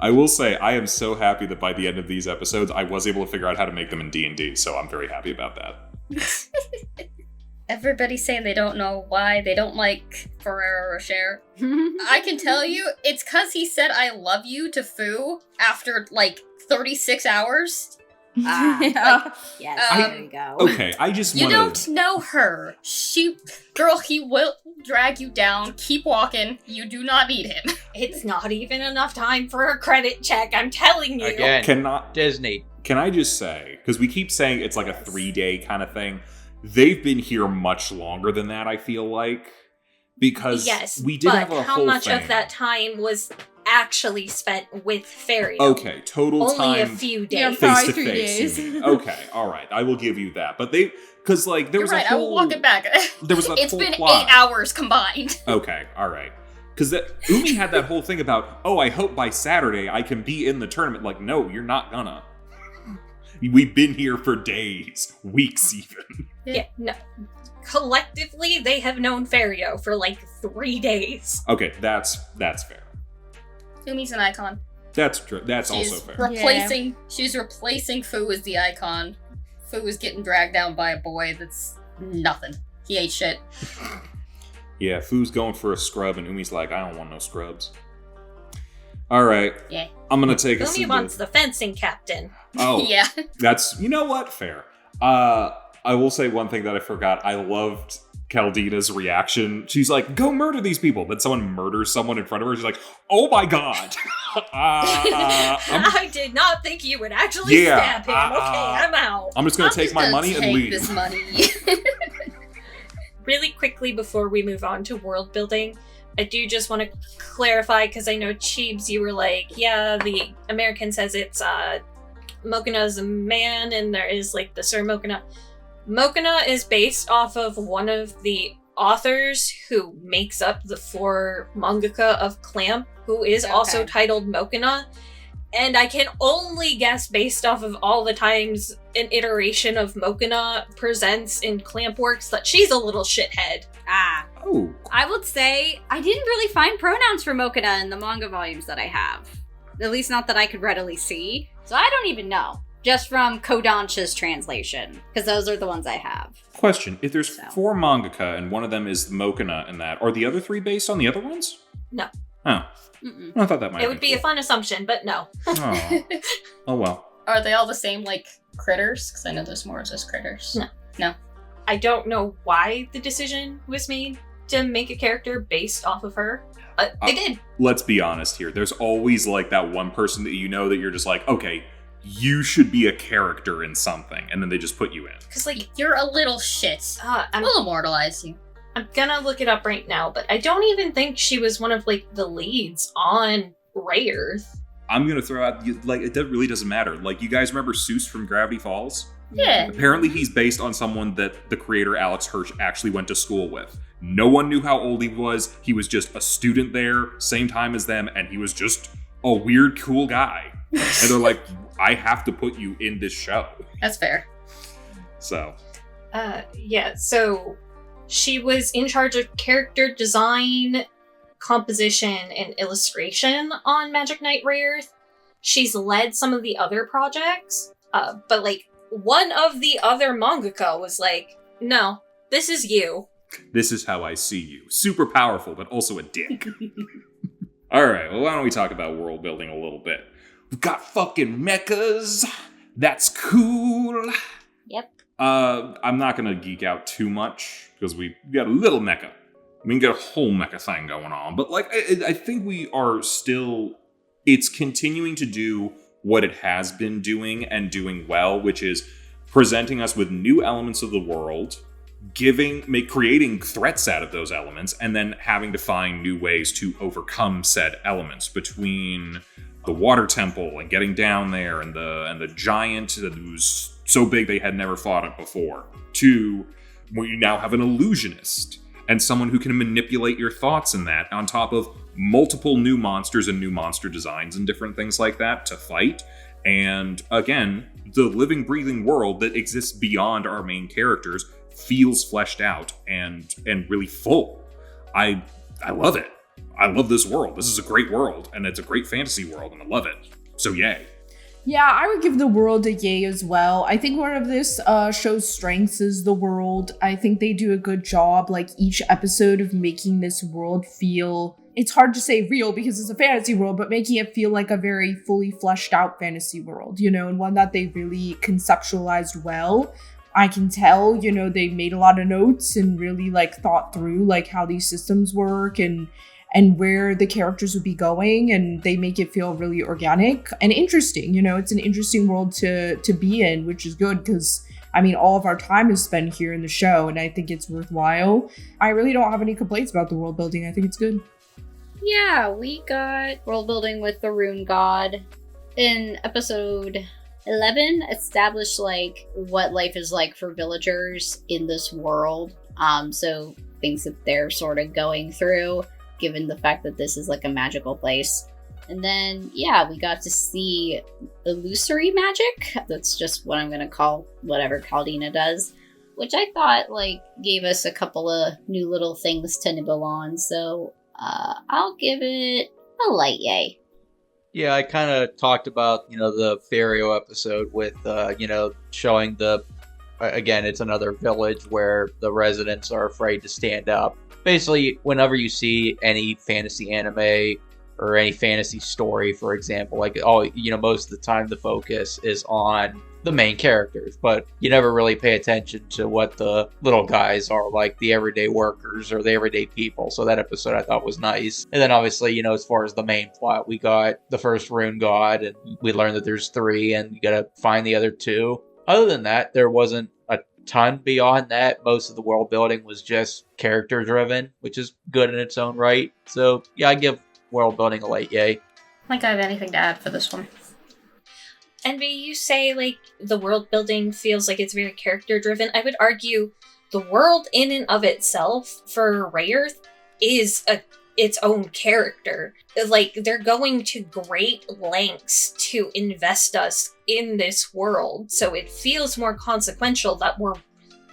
I will say, I am so happy that by the end of these episodes, I was able to figure out how to make them in D&D, so I'm very happy about that. Everybody's saying they don't know why they don't like Ferrero Rocher. I can tell you, it's because he said I love you to Fu after, 36 hours. Yeah. Yes, there you go. Okay, I just You want don't know her. He will drag you down. Keep walking. You do not need him. It's not even enough time for a credit check, I'm telling you. Again, Disney. Can I just say, because we keep saying it's like a 3-day kind of thing, they've been here much longer than that, I feel like. Because yes, we did have a but how whole much thing. of that time was actually spent with Ferio? Okay, total Only time. a few days. Yeah, Face probably to 3 face. days. you mean. Okay, all right, I will give you that. But because there You're was right, a whole. I will walk it back. There was that It's whole been plot. 8 hours combined. Okay, all right. Because Umi had that whole thing about, oh, I hope by Saturday I can be in the tournament. Like, no, you're not gonna. We've been here for days, weeks even. Yeah, no. Collectively, they have known Ferio for 3 days. Okay, that's fair. Umi's an icon. That's true. That's also She's fair. replacing. She's replacing Fu as the icon. Fu is getting dragged down by a boy that's nothing. He ain't shit. Yeah, Fu's going for a scrub, and Umi's like, I don't want no scrubs. All right. Yeah. I'm gonna take us Umi into... wants the fencing captain. Oh, Yeah. that's... You know what? Fair. I will say one thing that I forgot. I loved Caldina's reaction. She's like, go murder these people. Then someone murders someone in front of her. She's like, oh my god. I did not think you would actually stab him. Okay, I'm out. I'm just gonna take my money and leave. This money. Really quickly before we move on to world building, I do just want to clarify, because I know Cheebs, you were like, yeah, the American says it's Mokina is a man and there is like the Sir Mokina. Mokina is based off of one of the authors who makes up the 4 mangaka of Clamp, who is also titled Mokina. And I can only guess based off of all the times an iteration of Mokina presents in Clamp works that she's a little shithead. Oh. I would say I didn't really find pronouns for Mokina in the manga volumes that I have. At least not that I could readily see. So I don't even know. Just from Kodansha's translation, because those are the ones I have. Question. If there's 4 mangaka and one of them is Mokina in that, are the other 3 based on the other ones? No. Oh. Mm-mm. I thought that might It would be a fun assumption, but no. Oh. Oh well. Are they all the same, like, critters? Because I know there's more of those critters. No. I don't know why the decision was made to make a character based off of her, but they did. Let's be honest here. There's always like that one person that you know that you're just like, okay, you should be a character in something, and then they just put you in. Because, like, You're a little shit. We'll immortalize you. I'm gonna look it up right now, but I don't even think she was one of, like, the leads on RayEarth. I'm gonna throw out, like, it really doesn't matter. Like, you guys remember Seuss from Gravity Falls? Yeah. Apparently he's based on someone that the creator Alex Hirsch actually went to school with. No one knew how old he was. He was just a student there, same time as them, and he was just a weird, cool guy. And they're like, I have to put you in this show. That's fair. So. Yeah, so she was in charge of character design, composition, and illustration on Magic Knight RayEarth. She's led some of the other projects, but, like, one of the other mangaka was like, no, this is you. This is how I see you. Super powerful, but also a dick. Alright, well, why don't we talk about world building a little bit? We've got fucking mechas. That's cool. Yep. I'm not gonna geek out too much, because we got a little mecha. We can get a whole mecha thing going on. But, like, I think we are still... It's continuing to do what it has been doing and doing well, which is presenting us with new elements of the world, creating threats out of those elements, and then having to find new ways to overcome said elements. Between the water temple and getting down there, and the giant that was so big they had never fought it before, to where you now have an illusionist and someone who can manipulate your thoughts in that, on top of multiple new monsters and new monster designs and different things like that to fight. And again, the living, breathing world that exists beyond our main characters feels fleshed out and really full. I love it. I love this world. This is a great world, and it's a great fantasy world, and I love it. So yay. Yeah, I would give the world a yay as well. I think one of this show's strengths is the world. I think they do a good job, like, each episode of making this world feel... It's hard to say real because it's a fantasy world, but making it feel like a very fully fleshed out fantasy world, you know, and one that they really conceptualized well. I can tell, you know, they made a lot of notes and really, like, thought through, like, how these systems work and where the characters would be going, and they make it feel really organic and interesting. You know, it's an interesting world to be in, which is good because, I mean, all of our time is spent here in the show, and I think it's worthwhile. I really don't have any complaints about the world building. I think it's good. Yeah, we got world building with the Rune God. In episode 11, established, like, what life is like for villagers in this world. So things that they're sort of going through, given the fact that this is, like, a magical place. And then, yeah, we got to see illusory magic. That's just what I'm gonna call whatever Caldina does. Which I thought, like, gave us a couple of new little things to nibble on. So, I'll give it a light yay. Yeah, I kind of talked about, the Ferio episode with, showing again, it's another village where the residents are afraid to stand up. Basically, whenever you see any fantasy anime or any fantasy story, for example, most of the time the focus is on the main characters, but you never really pay attention to what the little guys are, like the everyday workers or the everyday people. So that episode I thought was nice. And then obviously, as far as the main plot, we got the first rune god, and we learned that there's 3, and you gotta find the other 2. Other than that, there wasn't a ton beyond that. Most of the world building was just character driven, which is good in its own right. So yeah, I give world building a light yay. I don't think I have anything to add for this one. Envy, you say, the world building feels like it's very character driven. I would argue the world in and of itself for RayEarth is its own character. They're going to great lengths to invest us in this world, so it feels more consequential that we're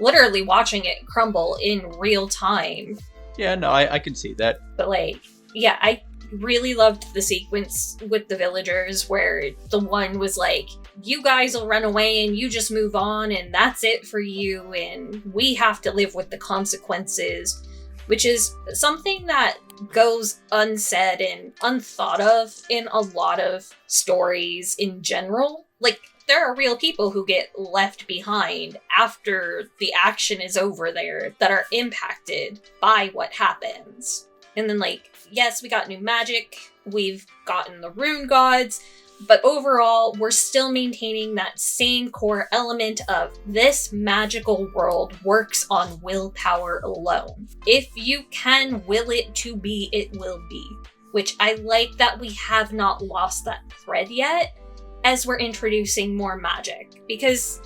literally watching it crumble in real time. Yeah, no, I can see that. But, I really loved the sequence with the villagers where the one was like, you guys will run away and you just move on and that's it for you, and we have to live with the consequences, which is something that goes unsaid and unthought of in a lot of stories in general. There are real people who get left behind after the action is over there that are impacted by what happens. And then, yes, we got new magic, we've gotten the rune gods, but overall, we're still maintaining that same core element of this magical world works on willpower alone. If you can will it to be, it will be. Which I like that we have not lost that thread yet, as we're introducing more magic, because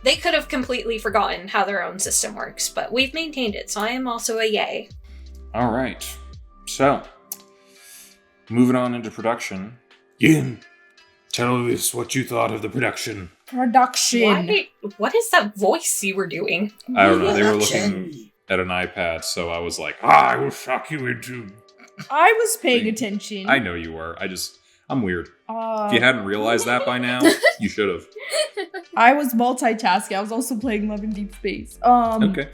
they could have completely forgotten how their own system works, but we've maintained it, so I am also a yay. All right. So, moving on into production. Yin, tell us what you thought of the production. What is that voice you were doing? I don't know. They were looking at an iPad, so I was like, I will shock you into... I was paying attention. I know you were. I'm weird. If you hadn't realized that by now, you should have. I was multitasking. I was also playing Love in Deep Space. Okay.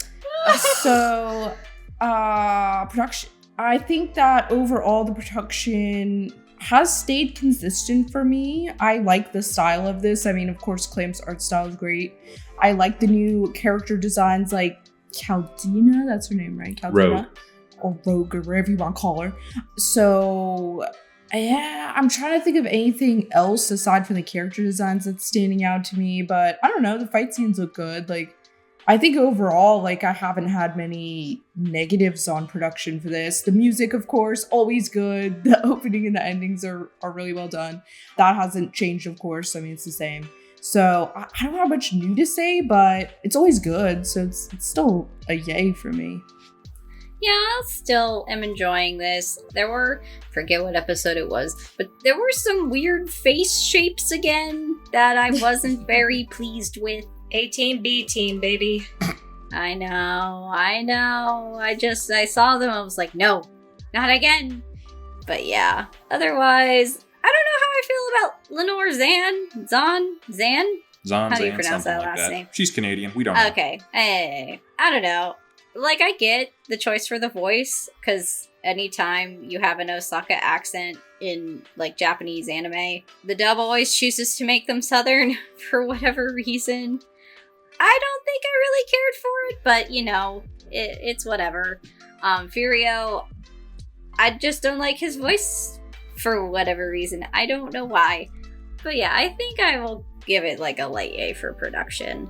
So, production. I think that overall the production has stayed consistent for me. I like the style of this. I mean, of course, Clam's art style is great. I like the new character designs, like Caldina. That's her name, right? Caldina. Rogue. Or Rogue, or whatever you want to call her. So, yeah, I'm trying to think of anything else aside from the character designs that's standing out to me. But I don't know. The fight scenes look good. I think overall, I haven't had many negatives on production for this. The music, of course, always good. The opening and the endings are really well done. That hasn't changed, of course. I mean, it's the same. So I don't have much new to say, but it's always good. So it's still a yay for me. Yeah, I still am enjoying this. Forget what episode it was, but there were some weird face shapes again that I wasn't very pleased with. A team, B team, baby. I know. I saw them, I was like, no, not again. But yeah, otherwise, I don't know how I feel about Lenore Zan? Zan, how do you Zan, pronounce that something like last name? She's Canadian. We don't know. Okay. Hey, I don't know. I get the choice for the voice, because anytime you have an Osaka accent in, Japanese anime, the dub always chooses to make them Southern for whatever reason. I don't think I really cared for it, but, it's whatever. Furio, I just don't like his voice for whatever reason. I don't know why. But yeah, I think I will give it, a light A for production.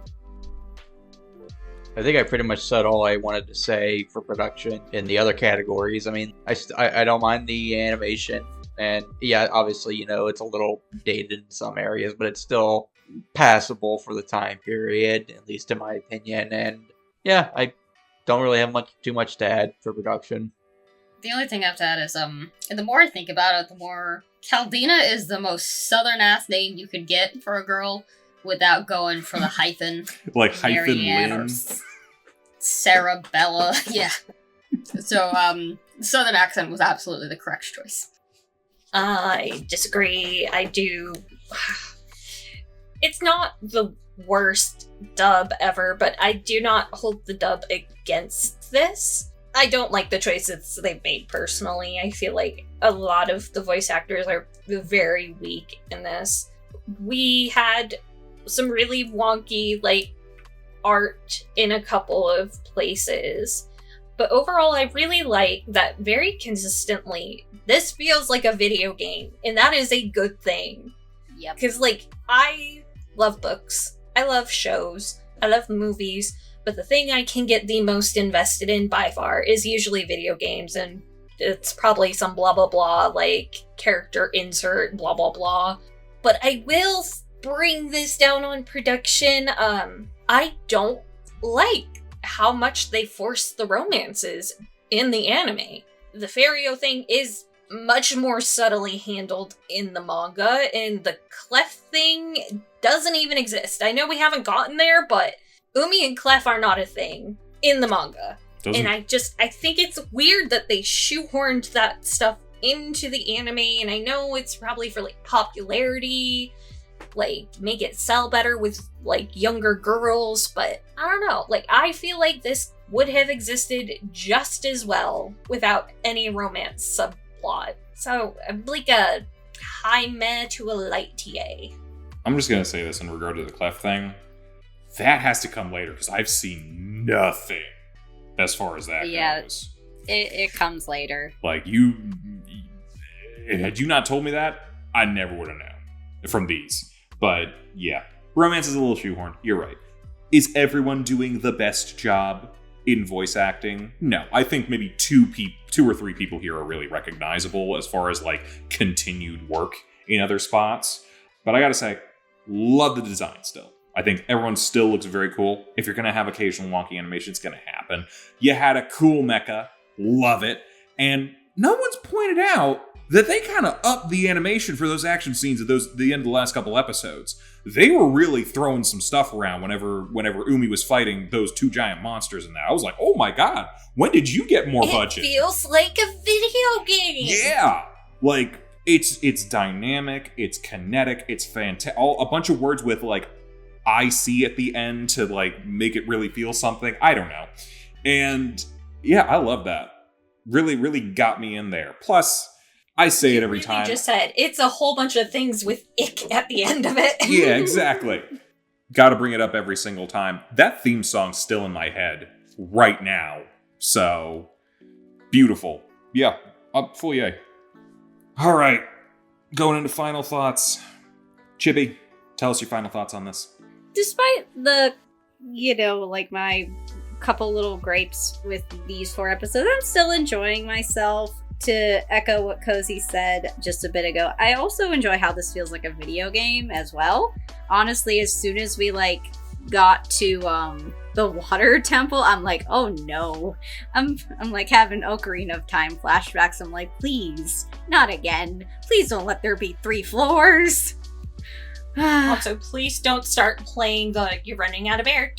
I think I pretty much said all I wanted to say for production in the other categories. I mean, I don't mind the animation. And yeah, obviously, it's a little dated in some areas, but it's still passable for the time period, at least in my opinion. And yeah, I don't really have too much to add for production. The only thing I have to add is, and the more I think about it, the more Caldina is the most southern-ass name you could get for a girl without going for the hyphen. Hyphen Marianne or Lynn. Sarah Bella. Yeah. So, southern accent was absolutely the correct choice. I disagree. I do. It's not the worst dub ever, but I do not hold the dub against this. I don't like the choices they've made personally. I feel like a lot of the voice actors are very weak in this. We had some really wonky, like, art in a couple of places. But overall, I really like that very consistently, this feels like a video game, and that is a good thing. Yep. Because, like, I love books, I love shows, I love movies, but the thing I can get the most invested in by far is usually video games, and it's probably some blah blah blah, like, character insert, blah blah blah. But I will bring this down on production. I don't like how much they force the romances in the anime. The Fario thing is much more subtly handled in the manga, and the Clef thing doesn't even exist. I know we haven't gotten there, but Umi and Clef are not a thing in the manga. And I think it's weird that they shoehorned that stuff into the anime, and I know it's probably for, like, popularity, like, make it sell better with, like, younger girls, but I don't know. Like, I feel like this would have existed just as well without any romance subplot. So, like a high meh to a light TA. I'm just gonna say this in regard to the Clef thing. That has to come later, because I've seen nothing as far as that goes. It comes later. Like, had you not told me that, I never would have known from these. But yeah, romance is a little shoehorned. You're right. Is everyone doing the best job in voice acting? No. I think maybe two or three people here are really recognizable as far as, like, continued work in other spots. But I gotta say, love the design still. I think everyone still looks very cool. If you're gonna have occasional wonky animation, it's gonna happen. You had a cool mecha. Love it. And no one's pointed out that they kind of upped the animation for those action scenes at the end of the last couple episodes. They were really throwing some stuff around whenever Umi was fighting those two giant monsters in that. I was like, oh my god, when did you get more budget? It feels like a video game! Yeah! Like, it's dynamic, it's kinetic, it's fantastic. A bunch of words with, like, I see at the end to, like, make it really feel something. I don't know. And yeah, I love that. Really, really got me in there. Plus, I say it every time. You just said, it's a whole bunch of things with ick at the end of it. Yeah, exactly. Gotta bring it up every single time. That theme song's still in my head right now. So, beautiful. Yeah, full yay. All right, going into final thoughts. Chippy, tell us your final thoughts on this. Despite the, like, my couple little gripes with these 4 episodes, I'm still enjoying myself. To echo what Cozy said just a bit ago, I also enjoy how this feels like a video game as well. Honestly, as soon as we, like, got to the water temple, I'm like, oh no. I'm like having Ocarina of Time flashbacks. I'm like, please, not again. Please don't let there be 3 floors. Also, please don't start playing the you're running out of air.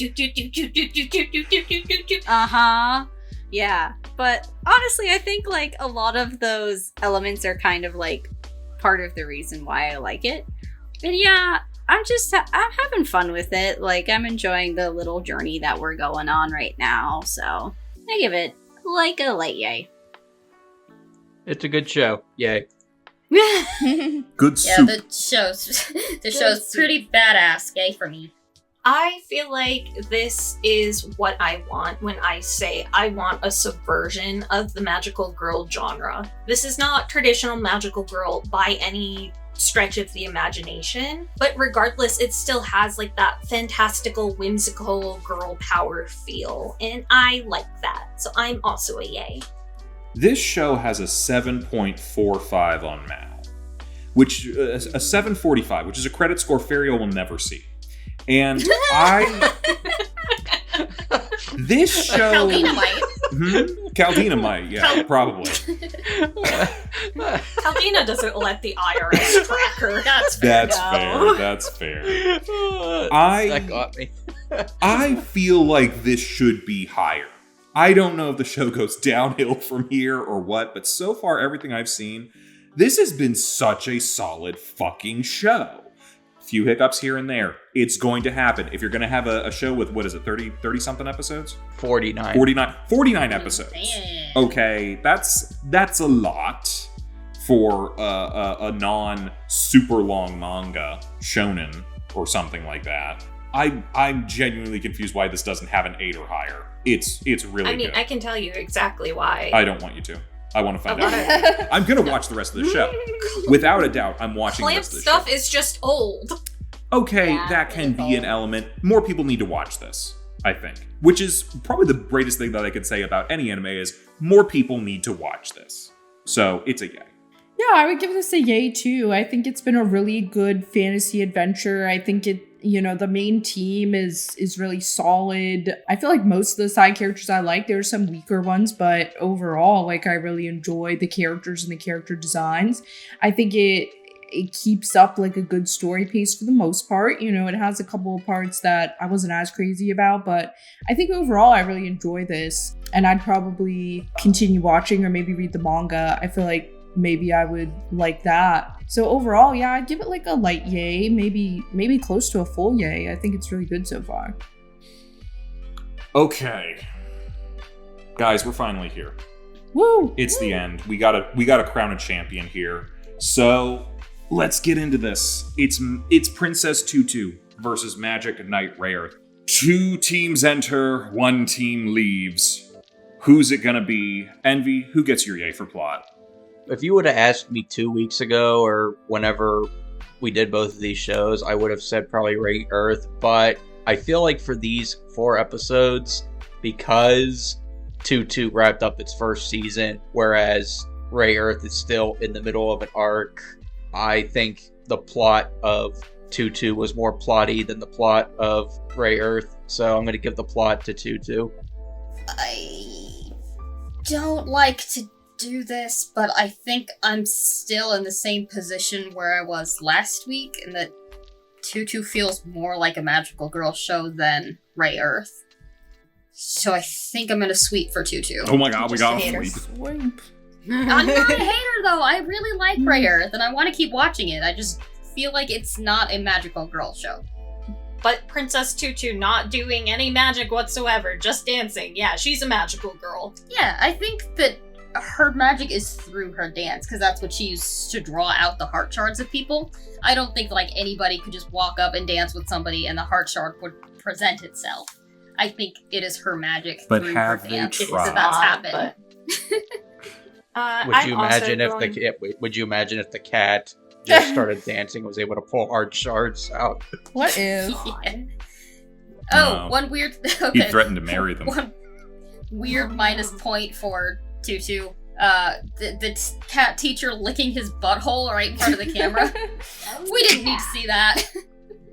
Uh-huh. Yeah, but honestly, I think, like, a lot of those elements are kind of, like, part of the reason why I like it. And yeah, I'm having fun with it. Like, I'm enjoying the little journey that we're going on right now. So I give it, like, a light yay. It's a good show. Yay. Good Yeah, soup. the show's pretty badass. Yay for me. I feel like this is what I want when I say I want a subversion of the magical girl genre. This is not traditional magical girl by any stretch of the imagination, but regardless, it still has, like, that fantastical, whimsical girl power feel, and I like that, so I'm also a yay. This show has a 7.45 on Mahou, which a 745, which is a credit score Fario will never see. And this show... Caldina might. Caldina might, yeah, probably. Caldina doesn't let the IRS track her. That's fair. That's fair. That got me. I feel like this should be higher. I don't know if the show goes downhill from here or what, but so far everything I've seen, This has been such a solid fucking show. Few hiccups here and there. It's going to happen. If you're going to have a show with, 30 something episodes? 49. 49 episodes. Man. Okay, that's a lot for a non-super long manga shonen or something like that. I'm genuinely confused why this doesn't have an 8 or higher. It's really good. I can tell you exactly why. I don't want you to. I want to find out. I'm going to watch the rest of the show. Without a doubt, I'm watching the Clamp rest of the stuff show. is just old. Okay, Yeah, that can really be an old. element. More people need to watch this, I think. Which is probably the greatest thing that I could say about any anime is more people need to watch this. So, it's a yay. Yeah, I would give this a yay too. I think it's been a really good fantasy adventure. I think the main team is really solid. I feel like most of the side characters I like. There are some weaker ones, but overall, like, I really enjoy the characters and the character designs. I think it keeps up like a good story pace for the most part. It has a couple of parts that I wasn't as crazy about, but I think overall I really enjoy this, and I'd probably continue watching or maybe read the manga. I feel like maybe I would like that. So overall, yeah, I'd give it like a light yay, maybe close to a full yay. I think it's really good so far. Okay. Guys, we're finally here. Woo! It's the end. We gotta crown a champion here. So let's get into this. It's Princess Tutu versus Magic Knight RayEarth. 2 teams enter, 1 team leaves. Who's it gonna be? Envy, who gets your yay for plot? If you would have asked me 2 weeks ago or whenever we did both of these shows, I would have said probably RayEarth. But I feel like for these 4 episodes, because Tutu wrapped up its first season, whereas RayEarth is still in the middle of an arc, I think the plot of Tutu was more plotty than the plot of RayEarth. So I'm going to give the plot to Tutu. I don't like to do this, but I think I'm still in the same position where I was last week, in that Tutu feels more like a magical girl show than RayEarth. So I think I'm gonna sweep for Tutu. Oh my god, we Just got a hater. a sweep. I'm not a hater though. I really like RayEarth and I want to keep watching it. I just feel like it's not a magical girl show. But Princess Tutu not doing any magic whatsoever, just dancing. Yeah, she's a magical girl. Yeah, I think that her magic is through her dance, because that's what she used to draw out the heart shards of people. I don't think like anybody could just walk up and dance with somebody and the heart shard would present itself. I think it is her magic But through have her they dance. tried? So that's happened. Would you imagine if the cat just started dancing and was able to pull hard shards out? What if? Yeah. No. Oh, one weird. He Okay. threatened to marry them. One weird minus point for Tutu. The cat teacher licking his butthole right in front of the camera. We didn't need to see that.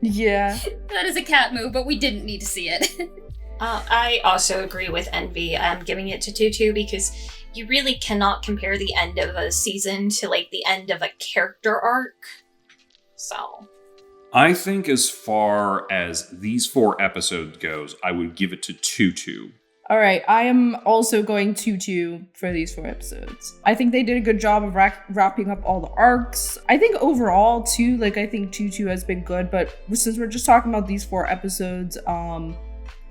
Yeah. That is a cat move, but we didn't need to see it. I also agree with Envy. I'm giving it to Tutu because you really cannot compare the end of a season to like the end of a character arc. So I think as far as these 4 episodes goes, I would give it to Tutu. All right, I am also going Tutu for these 4 episodes. I think they did a good job of wrapping up all the arcs. I think overall, too, like, I think Tutu has been good, but since we're just talking about these 4 episodes,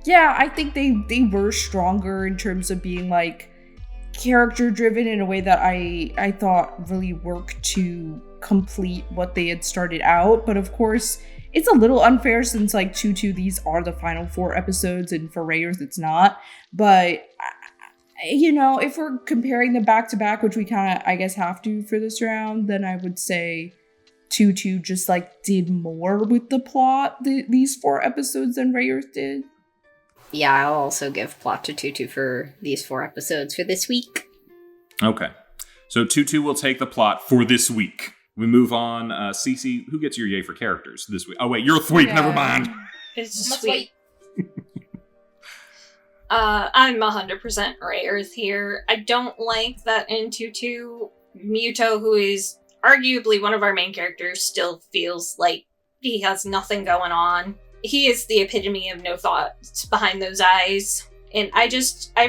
yeah, I think they were stronger in terms of being, like, character-driven in a way that I thought really worked to complete what they had started out. But, of course, it's a little unfair since, like, Tutu, these are the final 4 episodes, and for RayEarth, it's not. But, if we're comparing them back-to-back, which we kind of, I guess, have to for this round, then I would say Tutu just, like, did more with the plot these 4 episodes than RayEarth did. Yeah, I'll also give plot to Tutu for these 4 episodes for this week. Okay. So Tutu will take the plot for this week. We move on. Cece, who gets your yay for characters this week? Oh, wait, you're sweep. Yeah. Never mind. it's Let's sweet. I'm 100% RayEarth here. I don't like that in Tutu, Muto, who is arguably one of our main characters, still feels like he has nothing going on. He is the epitome of no thoughts behind those eyes. And I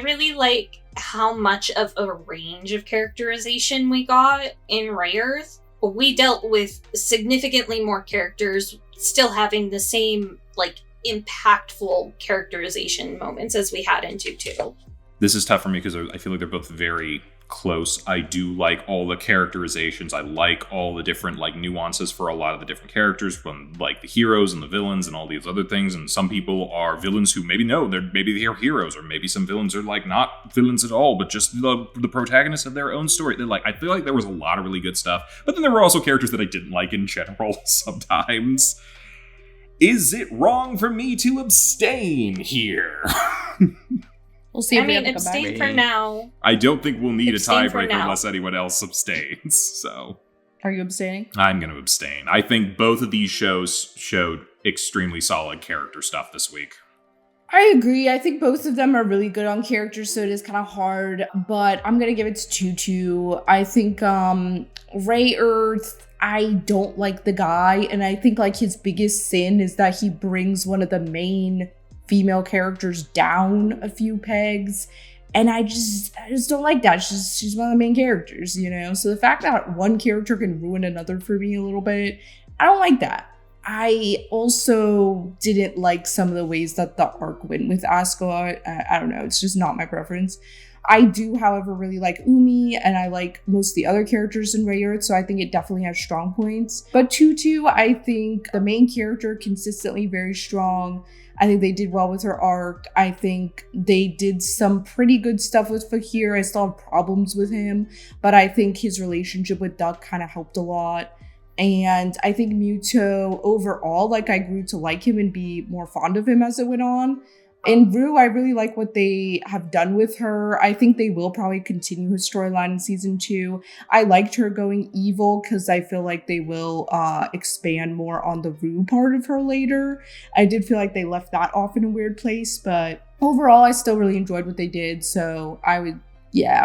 really like how much of a range of characterization we got in RayEarth. We dealt with significantly more characters still having the same, like, impactful characterization moments as we had in Tutu. This is tough for me because I feel like they're both very close. I do like all the characterizations. I like all the different like nuances for a lot of the different characters, from like the heroes and the villains and all these other things. And some people are villains who maybe they're heroes, or maybe some villains are like not villains at all, but just the protagonists of their own story. They're like, I feel like there was a lot of really good stuff, but then there were also characters that I didn't like in general sometimes. Is it wrong for me to abstain here? We'll see if we have to come abstain back. for now. I don't think we'll need a Abstain for tiebreaker now. unless anyone else abstains, so Are you abstaining? I'm going to abstain. I think both of these shows showed extremely solid character stuff this week. I agree. I think both of them are really good on characters, so it is kind of hard, but I'm going to give it to Tutu. I think RayEarth, I don't like the guy, and I think like his biggest sin is that he brings one of the main female characters down a few pegs, and I just don't like that. She's one of the main characters, you know? So the fact that one character can ruin another for me a little bit, I don't like that. I also didn't like some of the ways that the arc went with Asuka. I don't know, it's just not my preference. I do, however, really like Umi, and I like most of the other characters in RayEarth, so I think it definitely has strong points. But Tutu, I think the main character, consistently very strong. I think they did well with her arc. I think they did some pretty good stuff with Fakir. I still have problems with him, but I think his relationship with Duck kind of helped a lot. And I think Muto, overall, like, I grew to like him and be more fond of him as it went on. And Rue, I really like what they have done with her. I think they will probably continue her storyline in season 2. I liked her going evil because I feel like they will expand more on the Rue part of her later. I did feel like they left that off in a weird place, but overall, I still really enjoyed what they did. So I would,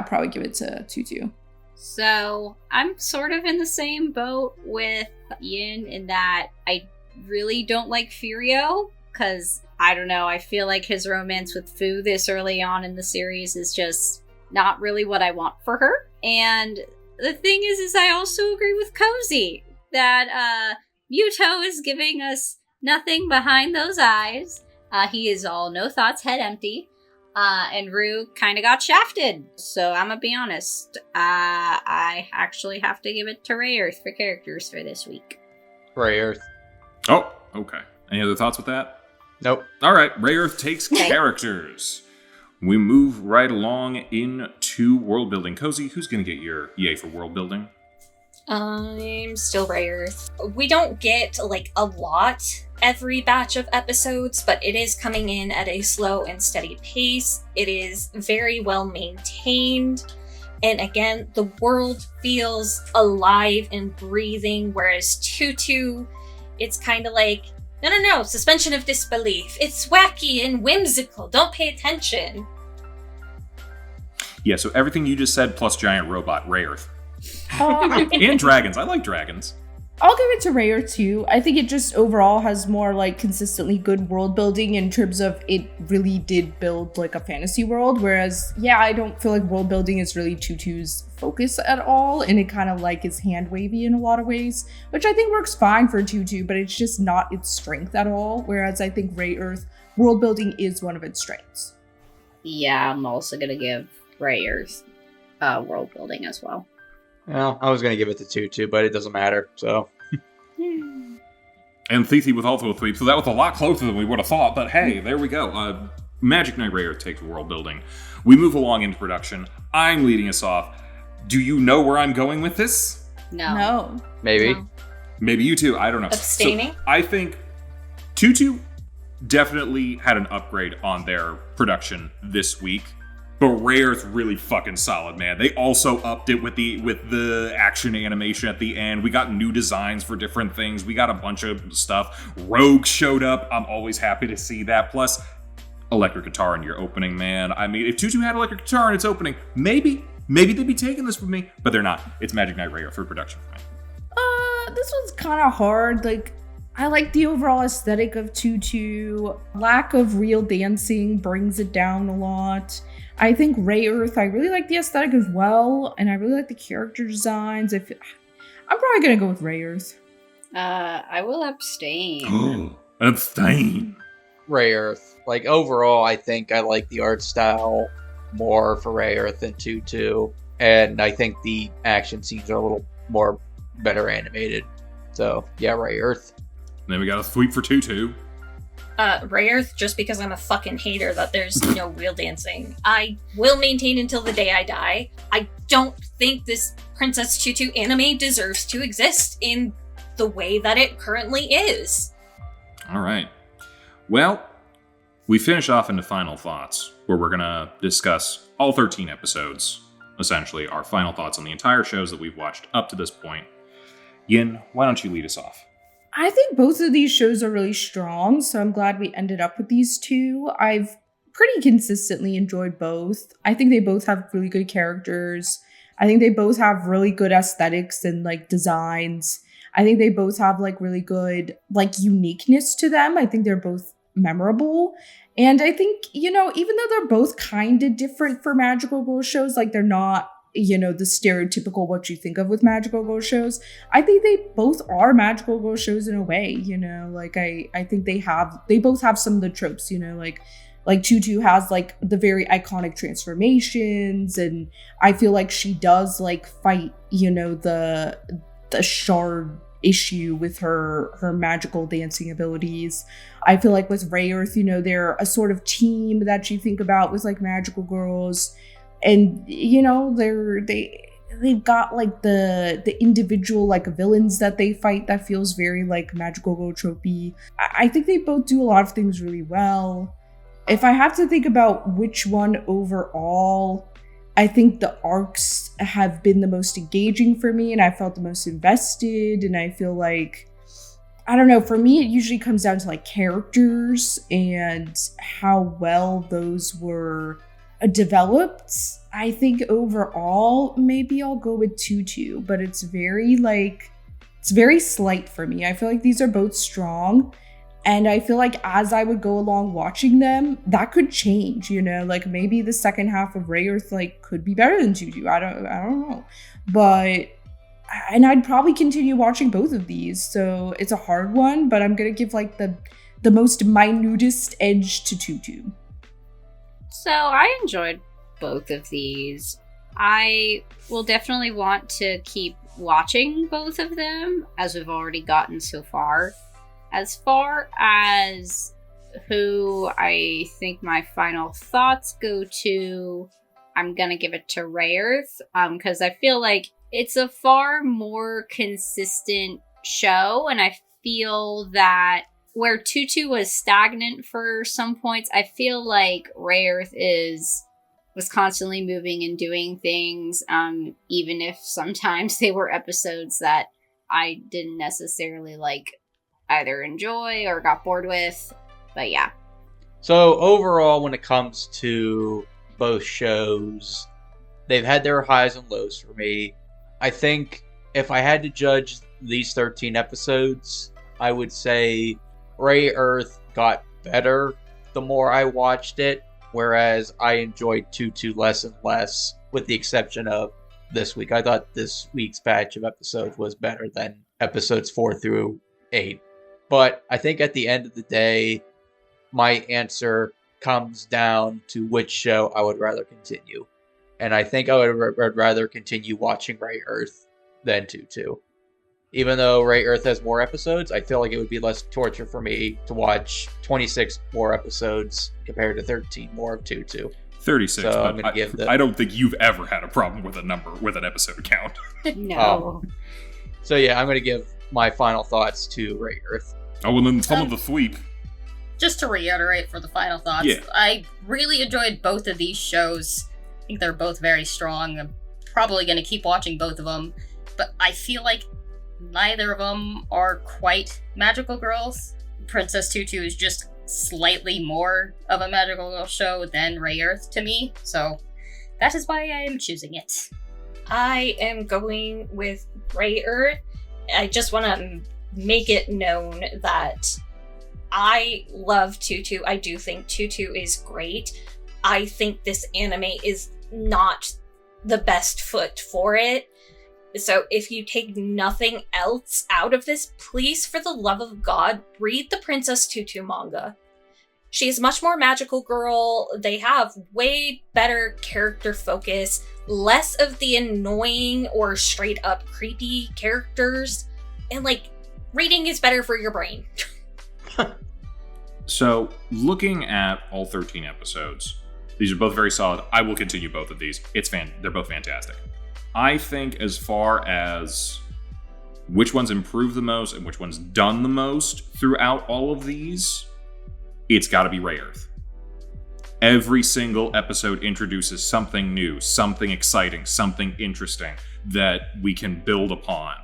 probably give it to Tutu. So I'm sort of in the same boat with Yin in that I really don't like Furio, because I don't know, I feel like his romance with Fu this early on in the series is just not really what I want for her. And the thing is I also agree with Cozy that Muto is giving us nothing behind those eyes. He is all no thoughts, head empty. And Rue kind of got shafted. So I'm gonna be honest, I actually have to give it to RayEarth for characters for this week. RayEarth. Oh, okay. Any other thoughts with that? Nope. All right, RayEarth takes characters. We move right along into world building. Cozy, who's going to get your yay for world building? I'm still RayEarth. We don't get, like, a lot every batch of episodes, but it is coming in at a slow and steady pace. It is very well maintained. And again, the world feels alive and breathing, whereas Tutu, it's kind of like, no, suspension of disbelief. It's wacky and whimsical. Don't pay attention. Yeah, so everything you just said plus giant robot, RayEarth. And dragons. I like dragons. I'll give it to RayEarth too. I think it just overall has more like consistently good world building in terms of it really did build like a fantasy world. Whereas, I don't feel like world building is really Tutu's focus at all. And it kind of like is hand wavy in a lot of ways, which I think works fine for Tutu, but it's just not its strength at all. Whereas I think RayEarth world building is one of its strengths. Yeah, I'm also gonna give RayEarth world building as well. Well, I was going to give it to Tutu, but it doesn't matter, so. And Thithi with also a 3, so that was a lot closer than we would have thought, but hey, there we go. Magic Knight RayEarth takes world building. We move along into production. I'm leading us off. Do you know where I'm going with this? No. Maybe. No. Maybe you too, I don't know. Abstaining? So I think Tutu definitely had an upgrade on their production this week. But RayEarth really fucking solid, man. They also upped it with the action animation at the end. We got new designs for different things. We got a bunch of stuff. Rogue showed up. I'm always happy to see that. Plus, electric guitar in your opening, man. I mean, if Tutu had electric guitar in its opening, maybe they'd be taking this from me. But they're not. It's Magic Knight RayEarth for production. This one's kind of hard. Like, I like the overall aesthetic of Tutu. Lack of real dancing brings it down a lot. I think RayEarth, I really like the aesthetic as well, and I really like the character designs. I'm probably gonna go with RayEarth. I will abstain. Abstain. RayEarth. Like, overall, I think I like the art style more for RayEarth than Tutu, and I think the action scenes are a little more better animated. So, yeah, RayEarth. Then we got a sweep for Tutu. RayEarth, just because I'm a fucking hater that there's no real dancing. I will maintain until the day I die. I don't think this Princess Tutu anime deserves to exist in the way that it currently is. All right. Well, we finish off into final thoughts, where we're going to discuss all 13 episodes, essentially, our final thoughts on the entire shows that we've watched up to this point. Yin, why don't you lead us off? I think both of these shows are really strong, so I'm glad we ended up with these two. I've pretty consistently enjoyed both. I think they both have really good characters. I think they both have really good aesthetics and like designs. I think they both have like really good like uniqueness to them. I think they're both memorable. And I think, you know, even though they're both kind of different for magical girl shows, like they're not, you know, the stereotypical what you think of with magical girl shows, I think they both are magical girl shows in a way, you know, like I think they both have some of the tropes, you know, like Tutu has like the very iconic transformations, and I feel like she does like fight, you know, the shard issue with her magical dancing abilities. I feel like with RayEarth, you know, they're a sort of team that you think about with like magical girls, and you know they've got like the individual like villains that they fight that feels very like magical girl tropey. I think they both do a lot of things really well. If I have to think about which one overall, I think the arcs have been the most engaging for me, and I felt the most invested, and I feel like, I don't know, for me it usually comes down to like characters and how well those were developed. I think overall maybe I'll go with Tutu, but it's very slight for me. I feel like these are both strong, and I feel like as I would go along watching them, that could change, you know, like maybe the second half of RayEarth like could be better than Tutu. I don't know. But and I'd probably continue watching both of these. So it's a hard one, but I'm going to give like the most minutest edge to Tutu. So I enjoyed both of these. I will definitely want to keep watching both of them, as we've already gotten so far. As far as who I think my final thoughts go to, I'm gonna give it to RayEarth, because I feel like it's a far more consistent show, and I feel that where Tutu was stagnant for some points, I feel like RayEarth was constantly moving and doing things, even if sometimes they were episodes that I didn't necessarily like either enjoy or got bored with. But yeah. So overall, when it comes to both shows, they've had their highs and lows for me. I think if I had to judge these 13 episodes, I would say RayEarth got better the more I watched it, whereas I enjoyed Tutu less and less, with the exception of this week. I thought this week's batch of episodes was better than episodes 4 through 8. But I think at the end of the day, my answer comes down to which show I would rather continue. And I think I would rather continue watching RayEarth than Tutu. Even though RayEarth has more episodes, I feel like it would be less torture for me to watch 26 more episodes compared to 13 more of Tutu. 36, so but I'm gonna give I don't think you've ever had a problem with a number, with an episode count. No. So yeah, I'm going to give my final thoughts to RayEarth. Oh, and then some of the sweep. Just to reiterate for the final thoughts, Yeah. I really enjoyed both of these shows. I think they're both very strong. I'm probably going to keep watching both of them, but I feel like neither of them are quite magical girls. Princess Tutu is just slightly more of a magical girl show than RayEarth to me, so that is why I am choosing it. I am going with RayEarth. I just want to make it known that I love Tutu. I do think Tutu is great. I think this anime is not the best foot for it. So if you take nothing else out of this, please, for the love of God, read the Princess Tutu manga. She's much more magical girl. They have way better character focus, less of the annoying or straight up creepy characters, and like, reading is better for your brain. So, looking at all 13 episodes, these are both very solid. I will continue both of these. They're both fantastic. I think as far as which one's improved the most and which one's done the most throughout all of these, it's got to be RayEarth. Every single episode introduces something new, something exciting, something interesting that we can build upon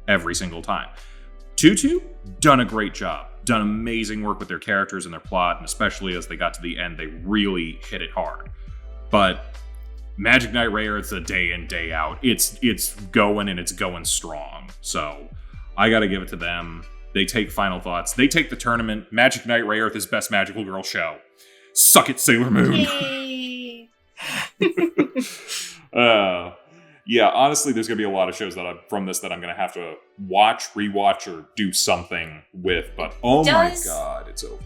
every single time. Tutu, done a great job. Done amazing work with their characters and their plot, and especially as they got to the end, they really hit it hard. But Magic Knight RayEarth's a day in, day out. It's going, and it's going strong. So I gotta give it to them. They take final thoughts. They take the tournament. Magic Knight RayEarth is best magical girl show. Suck it, Sailor Moon. Yay! Yeah, honestly, there's going to be a lot of shows from this that I'm going to have to watch, rewatch, or do something with, but my god, it's over.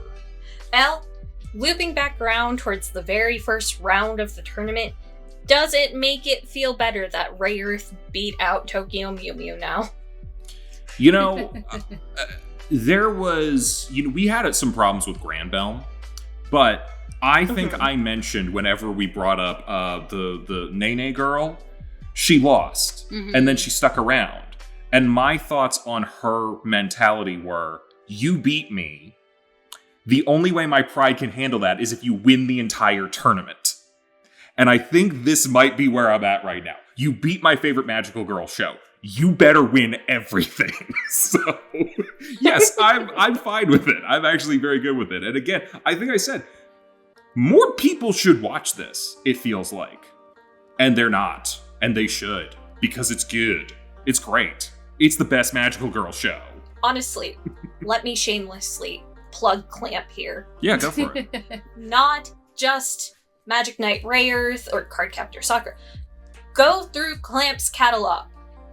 Al, looping back around towards the very first round of the tournament, does it make it feel better that RayEarth beat out Tokyo Mew Mew now? You know, there was, we had some problems with Granbelm, but I think I mentioned whenever we brought up the Nene girl, she lost, and then she stuck around. And my thoughts on her mentality were, you beat me. The only way my pride can handle that is if you win the entire tournament. And I think this might be where I'm at right now. You beat my favorite magical girl show. You better win everything. So, yes, I'm fine with it. I'm actually very good with it. And again, I think I said, more people should watch this, it feels like. And they're not. And they should, because it's good. It's great. It's the best magical girl show. Honestly, let me shamelessly plug Clamp here. Yeah, go for it. Not just Magic Knight RayEarth or Cardcaptor Sakura. Go through Clamp's catalog.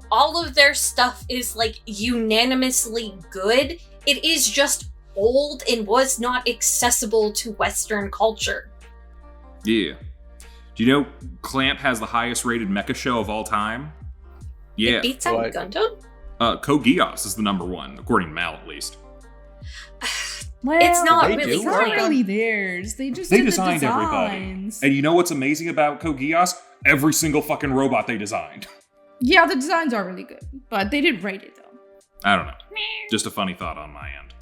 All of their stuff is like unanimously good. It is just old and was not accessible to Western culture. Yeah. Do you know Clamp has the highest rated mecha show of all time? Yeah. It beats out Gundam? Code Geass is the number one, according to Mal at least. Well, It's not They really do It's not good. really theirs. They just They did designed the everybody. designs. And you know what's amazing about Code Geass? Every single fucking robot they designed. Yeah, the designs are really good, but they didn't write it though. I don't know. Just a funny thought on my end.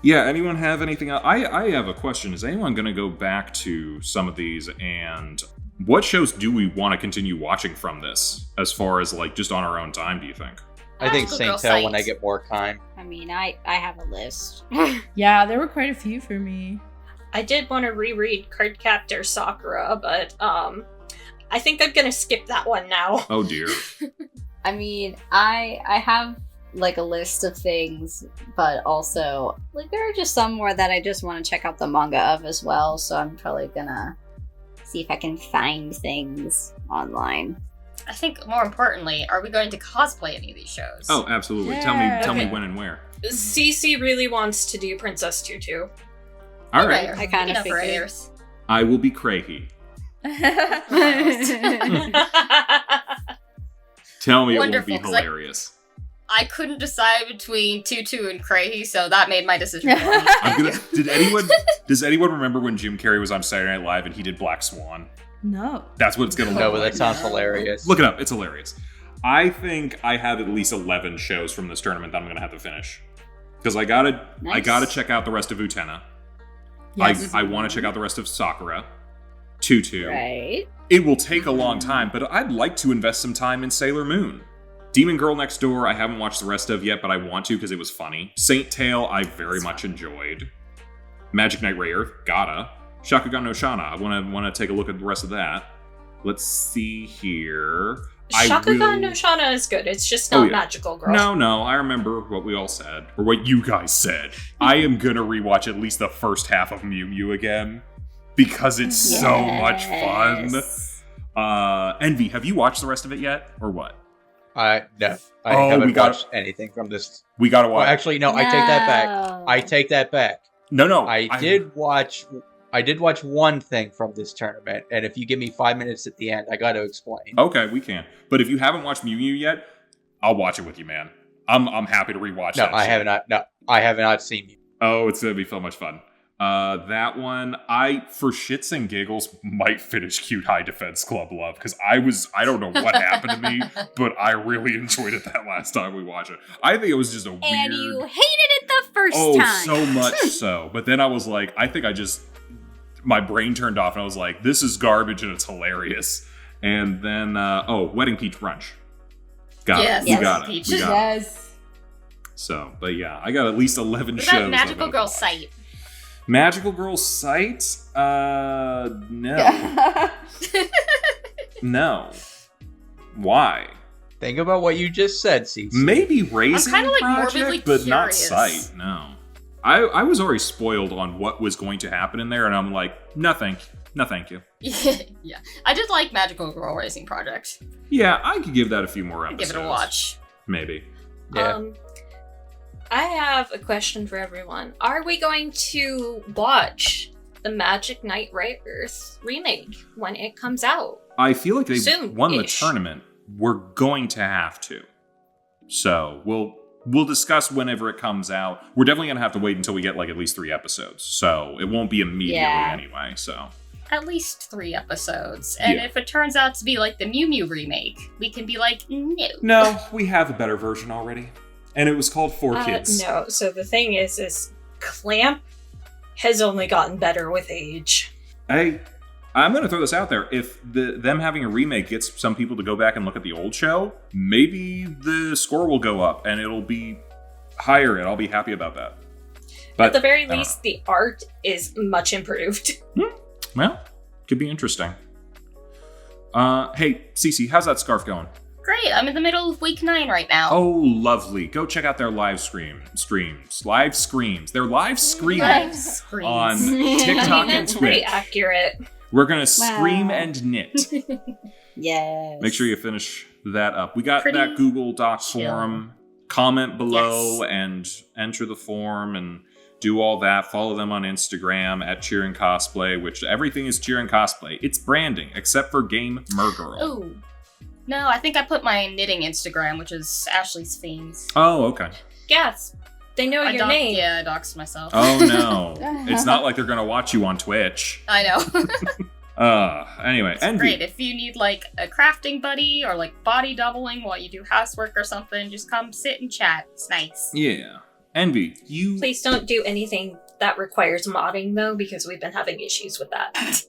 Yeah, anyone have anything else? I have a question. Is anyone going to go back to some of these, and what shows do we want to continue watching from this as far as like just on our own time, do you think? I think Magical Saint Girl Tail when I Sight. get more time. I mean, I have a list. Yeah, there were quite a few for me. I did want to reread Cardcaptor Sakura, but I think I'm gonna skip that one now. Oh dear. I mean, I have like a list of things, but also like there are just some more that I just want to check out the manga of as well. So I'm probably gonna see if I can find things online. I think more importantly, are we going to cosplay any of these shows? Oh, absolutely. Yeah. Tell me Okay. when and where. Cece really wants to do Princess Tutu. All right. I kinda Enough figured. RayEarth. I will be Crazy. Tell me Wonderful, it won't 'cause be hilarious. I couldn't decide between Tutu and Crazy, so that made my decision. Does anyone remember when Jim Carrey was on Saturday Night Live and he did Black Swan? No. That's what it's gonna look No, but like. that sounds hilarious. Look it up. It's hilarious. I think I have at least 11 shows from this tournament that I'm gonna have to finish. Because I gotta Nice. check out the rest of Utena. Yes. I want to check out the rest of Sakura. Tutu. Right. It will take a long time, but I'd like to invest some time in Sailor Moon. Demon Girl Next Door, I haven't watched the rest of yet, but I want to because it was funny. Saint Tail, I very much enjoyed. Magic Knight RayEarth, gotta. Shakugan no Shana, I want to take a look at the rest of that. Let's see here. Shakugan no Shana is good. It's just not yeah. Magical Girl. No, I remember what we all said, or what you guys said. I am gonna rewatch at least the first half of Mew Mew again. because it's so much fun. Yes. Envy, have you watched the rest of it yet, or what? No, I Oh, haven't we got- watched anything from this. We gotta watch. Well, actually, no, I take that back. I take that back. No. I did watch one thing from this tournament, and if you give me 5 minutes at the end, I got to explain. Okay, we can. But if you haven't watched Mew Mew yet, I'll watch it with you, man. I'm happy to rewatch No, that. I shit. have not. No, I have not seen you. Oh, it's gonna be so much fun. That one, I, for shits and giggles, might finish Cute High Defense Club Love, because I don't know what happened to me, but I really enjoyed it that last time we watched it. I think it was just a weird... And you hated it the first Oh, time. so much so. But then I was like, I think my brain turned off, and I was like, this is garbage, and it's hilarious. And then, Wedding Peach Brunch. Got Yes, it. We yes, got it. Peach. We got it. Yes. So, but yeah, I got at least 11 What shows. about Magical I've Girl watched. Sight? Magical Girl Sight? No. No. Why? Think about what you just said, Cece. Maybe Raisin kinda, like, Project, morbidly but not curious. Sight. No. I was already spoiled on what was going to happen in there, and I'm like, no thank you. Yeah. I did like Magical Girl Racing Project. Yeah, I could give that a few more I'd episodes. give it a watch. Maybe. Yeah. I have a question for everyone. Are we going to watch the Magic Knight RayEarth remake when it comes out? I feel like they Soon-ish. won the tournament. We're going to have to. So we'll discuss whenever it comes out. We're definitely gonna have to wait until we get like at least 3 episodes. So it won't be immediately Yeah. anyway. So At least 3 episodes. And Yeah. if it turns out to be like the Mew Mew remake, we can be like, no. no, we have a better version already, and it was called 4 Kids. No. So the thing is Clamp has only gotten better with age. Hey, I'm gonna throw this out there. If them having a remake gets some people to go back and look at the old show, maybe the score will go up and it'll be higher, and I'll be happy about that. But At the very don't least, the art is much improved. well, could be interesting. Hey, Cece, how's that scarf going? Great, I'm in the middle of week 9 right now. Oh, lovely. Go check out their live streams. Live screams. They're live screaming Live screens. on I TikTok mean, and that's pretty Twitch. accurate. We're gonna scream Wow. and knit. Yes. Make sure you finish that up. We got Pretty that Google Doc chill. form. Comment below and enter the form and do all that. Follow them on Instagram at Cheering Cosplay, which everything is Cheering Cosplay. It's branding, except for Game Mergirl. Oh. No, I think I put my knitting Instagram, which is Ashley's Fiends. Oh, okay. Yes, they know your name. Yeah, I doxed myself. Oh no. It's not like they're gonna watch you on Twitch. I know. Anyway, It's Envy. great. If you need like a crafting buddy or like body doubling while you do housework or something, just come sit and chat. It's nice. Yeah. Envy, you Please don't do anything that requires modding, though, because we've been having issues with that.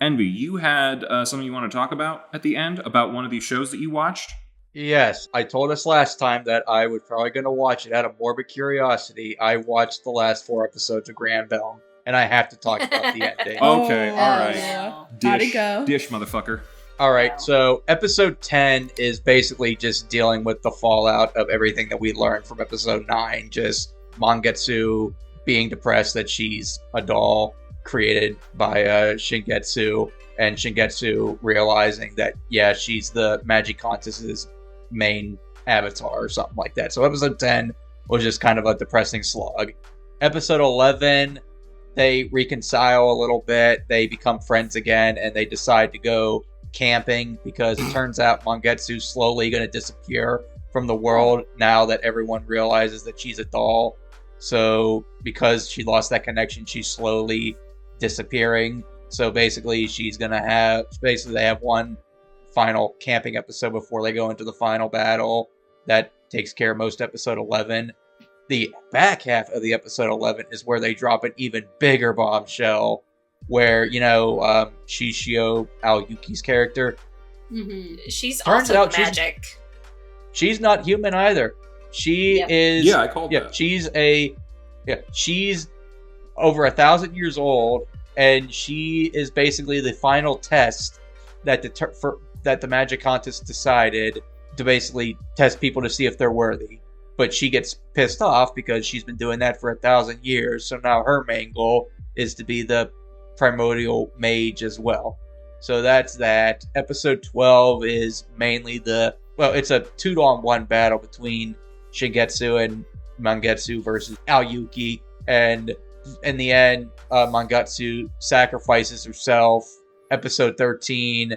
Envy, you had something you want to talk about at the end about one of these shows that you watched? Yes, I told us last time that I was probably going to watch it out of morbid curiosity. I watched the last 4 episodes of Granville, and I have to talk about the ending. Okay, Oh, all right. yeah. Dish, How'd it go? Dish, motherfucker. All right, so episode 10 is basically just dealing with the fallout of everything that we learned from episode 9. Just Mangetsu being depressed that she's a doll created by Shingetsu, and Shingetsu realizing that, yeah, she's the Magic Contest's main avatar or something like that. So episode 10 was just kind of a depressing slog. Episode 11, they reconcile a little bit, they become friends again, and they decide to go camping because it turns out Mangetsu's slowly going to disappear from the world now that everyone realizes that she's a doll. So because she lost that connection, she's slowly disappearing. So basically they have one final camping episode before they go into the final battle that takes care of most episode 11. The back half of the episode 11 is where they drop an even bigger bombshell where, Shishio Aoyuki's character, She's Turns also out she's- magic. she's not human either. She Yep. is... Yeah, I called Yeah, that. she's over 1,000 years old, and she is basically the final test that the Magic Contest decided to basically test people to see if they're worthy. But she gets pissed off because she's been doing that for 1,000 years, so now her main goal is to be the primordial mage as well. So that's that. Episode 12 is mainly it's a 2-on-1 battle between Shingetsu and Mangetsu versus Aoyuki, and in the end, Mangetsu sacrifices herself. Episode 13,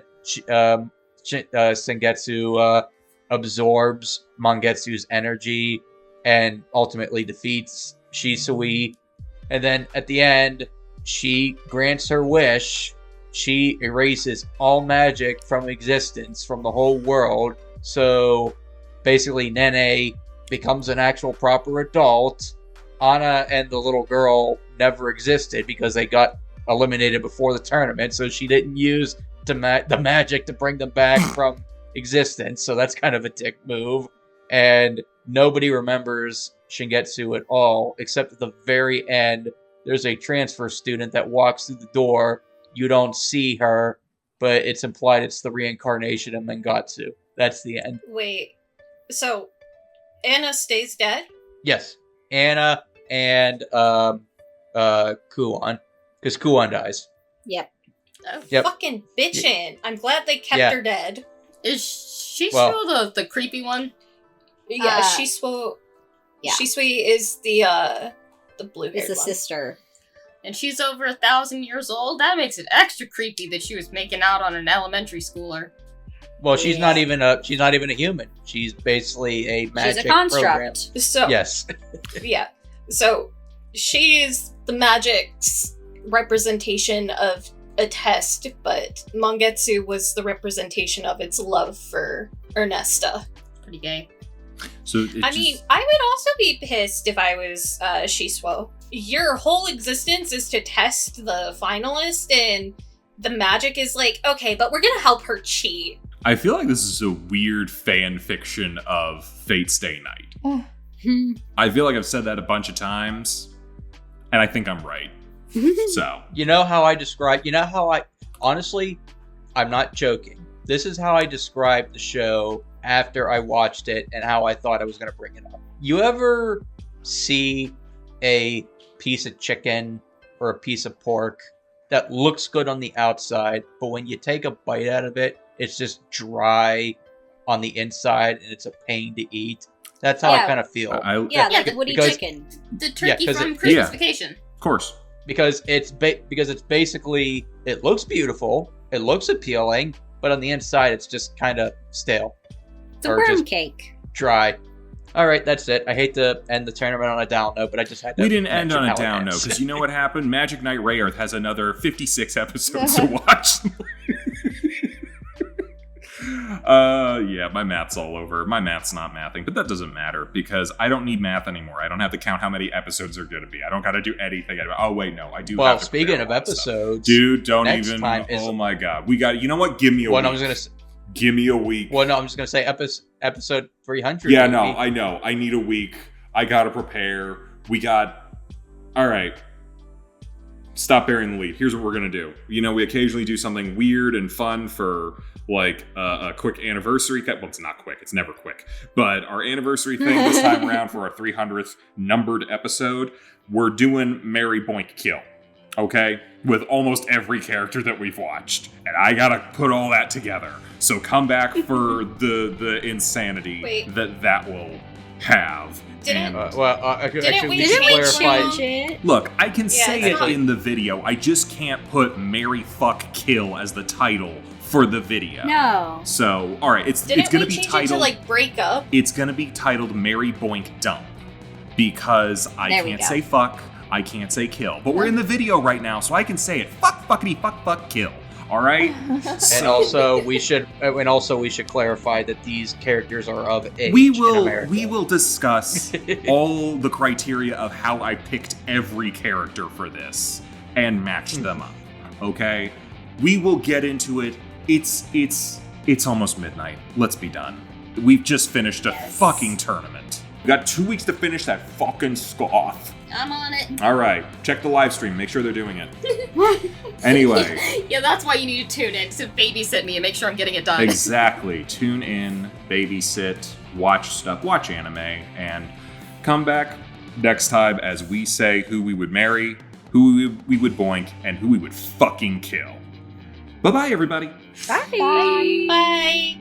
Shingetsu absorbs Mangetsu's energy and ultimately defeats Shisui. And then at the end, she grants her wish. She erases all magic from existence from the whole world. So basically, Nene becomes an actual proper adult. Anna and the little girl never existed because they got eliminated before the tournament. So she didn't use the magic to bring them back from existence. So that's kind of a dick move. And nobody remembers Shingetsu at all, except at the very end, there's a transfer student that walks through the door. You don't see her, but it's implied it's the reincarnation of Mangetsu. That's the end. Wait, so Anna stays dead? Yes. Anna and Kuon. Because Kuon dies. Yep. Oh, Yep. fucking bitchin'. I'm glad they kept her dead. Is she Well- still the creepy one? Yeah, Uh, Shisui. yeah. Shisui is the blue-haired It's a one. sister. And she's over 1,000 years old? That makes it extra creepy that she was making out on an elementary schooler. Well, she's Yeah. not even a human. She's basically a magic She's a construct. program. So Yes. yeah, so she is the magic's representation of a test, but Mangetsu was the representation of its love for Ernesta. Pretty gay. So I mean, I would also be pissed if I was Shisui. Your whole existence is to test the finalist, and the magic is like, okay, but we're gonna help her cheat. I feel like this is a weird fan fiction of Fate Stay Night. I feel like I've said that a bunch of times, and I think I'm right. So honestly, I'm not joking. This is how I described the show after I watched it and how I thought I was going to bring it up. You ever see a piece of chicken or a piece of pork that looks good on the outside, but when you take a bite out of it, it's just dry on the inside and it's a pain to eat? That's how I Yeah. kind of feel. Yeah, like Yeah, the Woody because- chicken. The turkey 'cause from it- Christmas yeah. Vacation. Of course. Because it's basically, it looks beautiful, it looks appealing, but on the inside it's just kind of stale, It's a or worm just- cake. dry. All right, that's it. I hate to end the tournament on a down note, but I just had to. We didn't end mention on a how it down note ends. because you know what happened? Magic Knight RayEarth has another 56 episodes to watch. Yeah, my math's all over. My math's not mathing, but that doesn't matter because I don't need math anymore. I don't have to count how many episodes are going to be. I don't got to do anything. Oh wait, no, I do. Well, have to speaking prepare of a lot stuff. episodes, Dude, don't next even. time is- Oh my god, we got. You know what? Give me a well, no, week. Give me a week. I'm just gonna say episode 300. Yeah, maybe. no, I know. I need a week. I gotta prepare. We got. All right. Stop bearing the lead. Here's what we're gonna do. You know, we occasionally do something weird and fun for like a quick anniversary. Well, it's not quick. It's never quick. But our anniversary thing this time around for our 300th numbered episode, we're doing Marry Boink Kill. Okay, with almost every character that we've watched, and I gotta put all that together. So come back for the insanity that will have. Didn't- Actually, we we should change clarify. it? Look, I can Yeah, say it's it not- in the video. I just can't put "Marry Fuck Kill" as the title for the video. No. So, all right, it's Didn't gonna we be change it titled. to like break up? It's gonna be titled "Marry Boink Dump" because I There we can't go. say fuck, I can't say kill, but we're in the video right now, so I can say it. Fuck, fuckity, fuck, fuck, kill. All right. And also, we should clarify that these characters are of age. we in will America. discuss all the criteria of how I picked every character for this and matched them up. Okay, we will get into it. It's almost midnight. Let's be done. We've just finished a fucking tournament. We got 2 weeks to finish that fucking scoff. I'm on it. All right, check the live stream. Make sure they're doing it. Anyway. Yeah, that's why you need to tune in to babysit me and make sure I'm getting it done. Exactly. Tune in, babysit, watch stuff, watch anime, and come back next time as we say who we would marry, who we would boink, and who we would fucking kill. Bye-bye, everybody. Bye.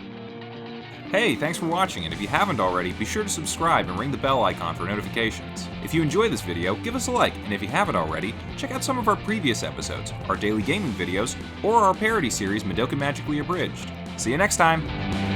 Hey, thanks for watching, and if you haven't already, be sure to subscribe and ring the bell icon for notifications. If you enjoy this video, give us a like, and if you haven't already, check out some of our previous episodes, our daily gaming videos, or our parody series Madoka Magically Abridged. See you next time!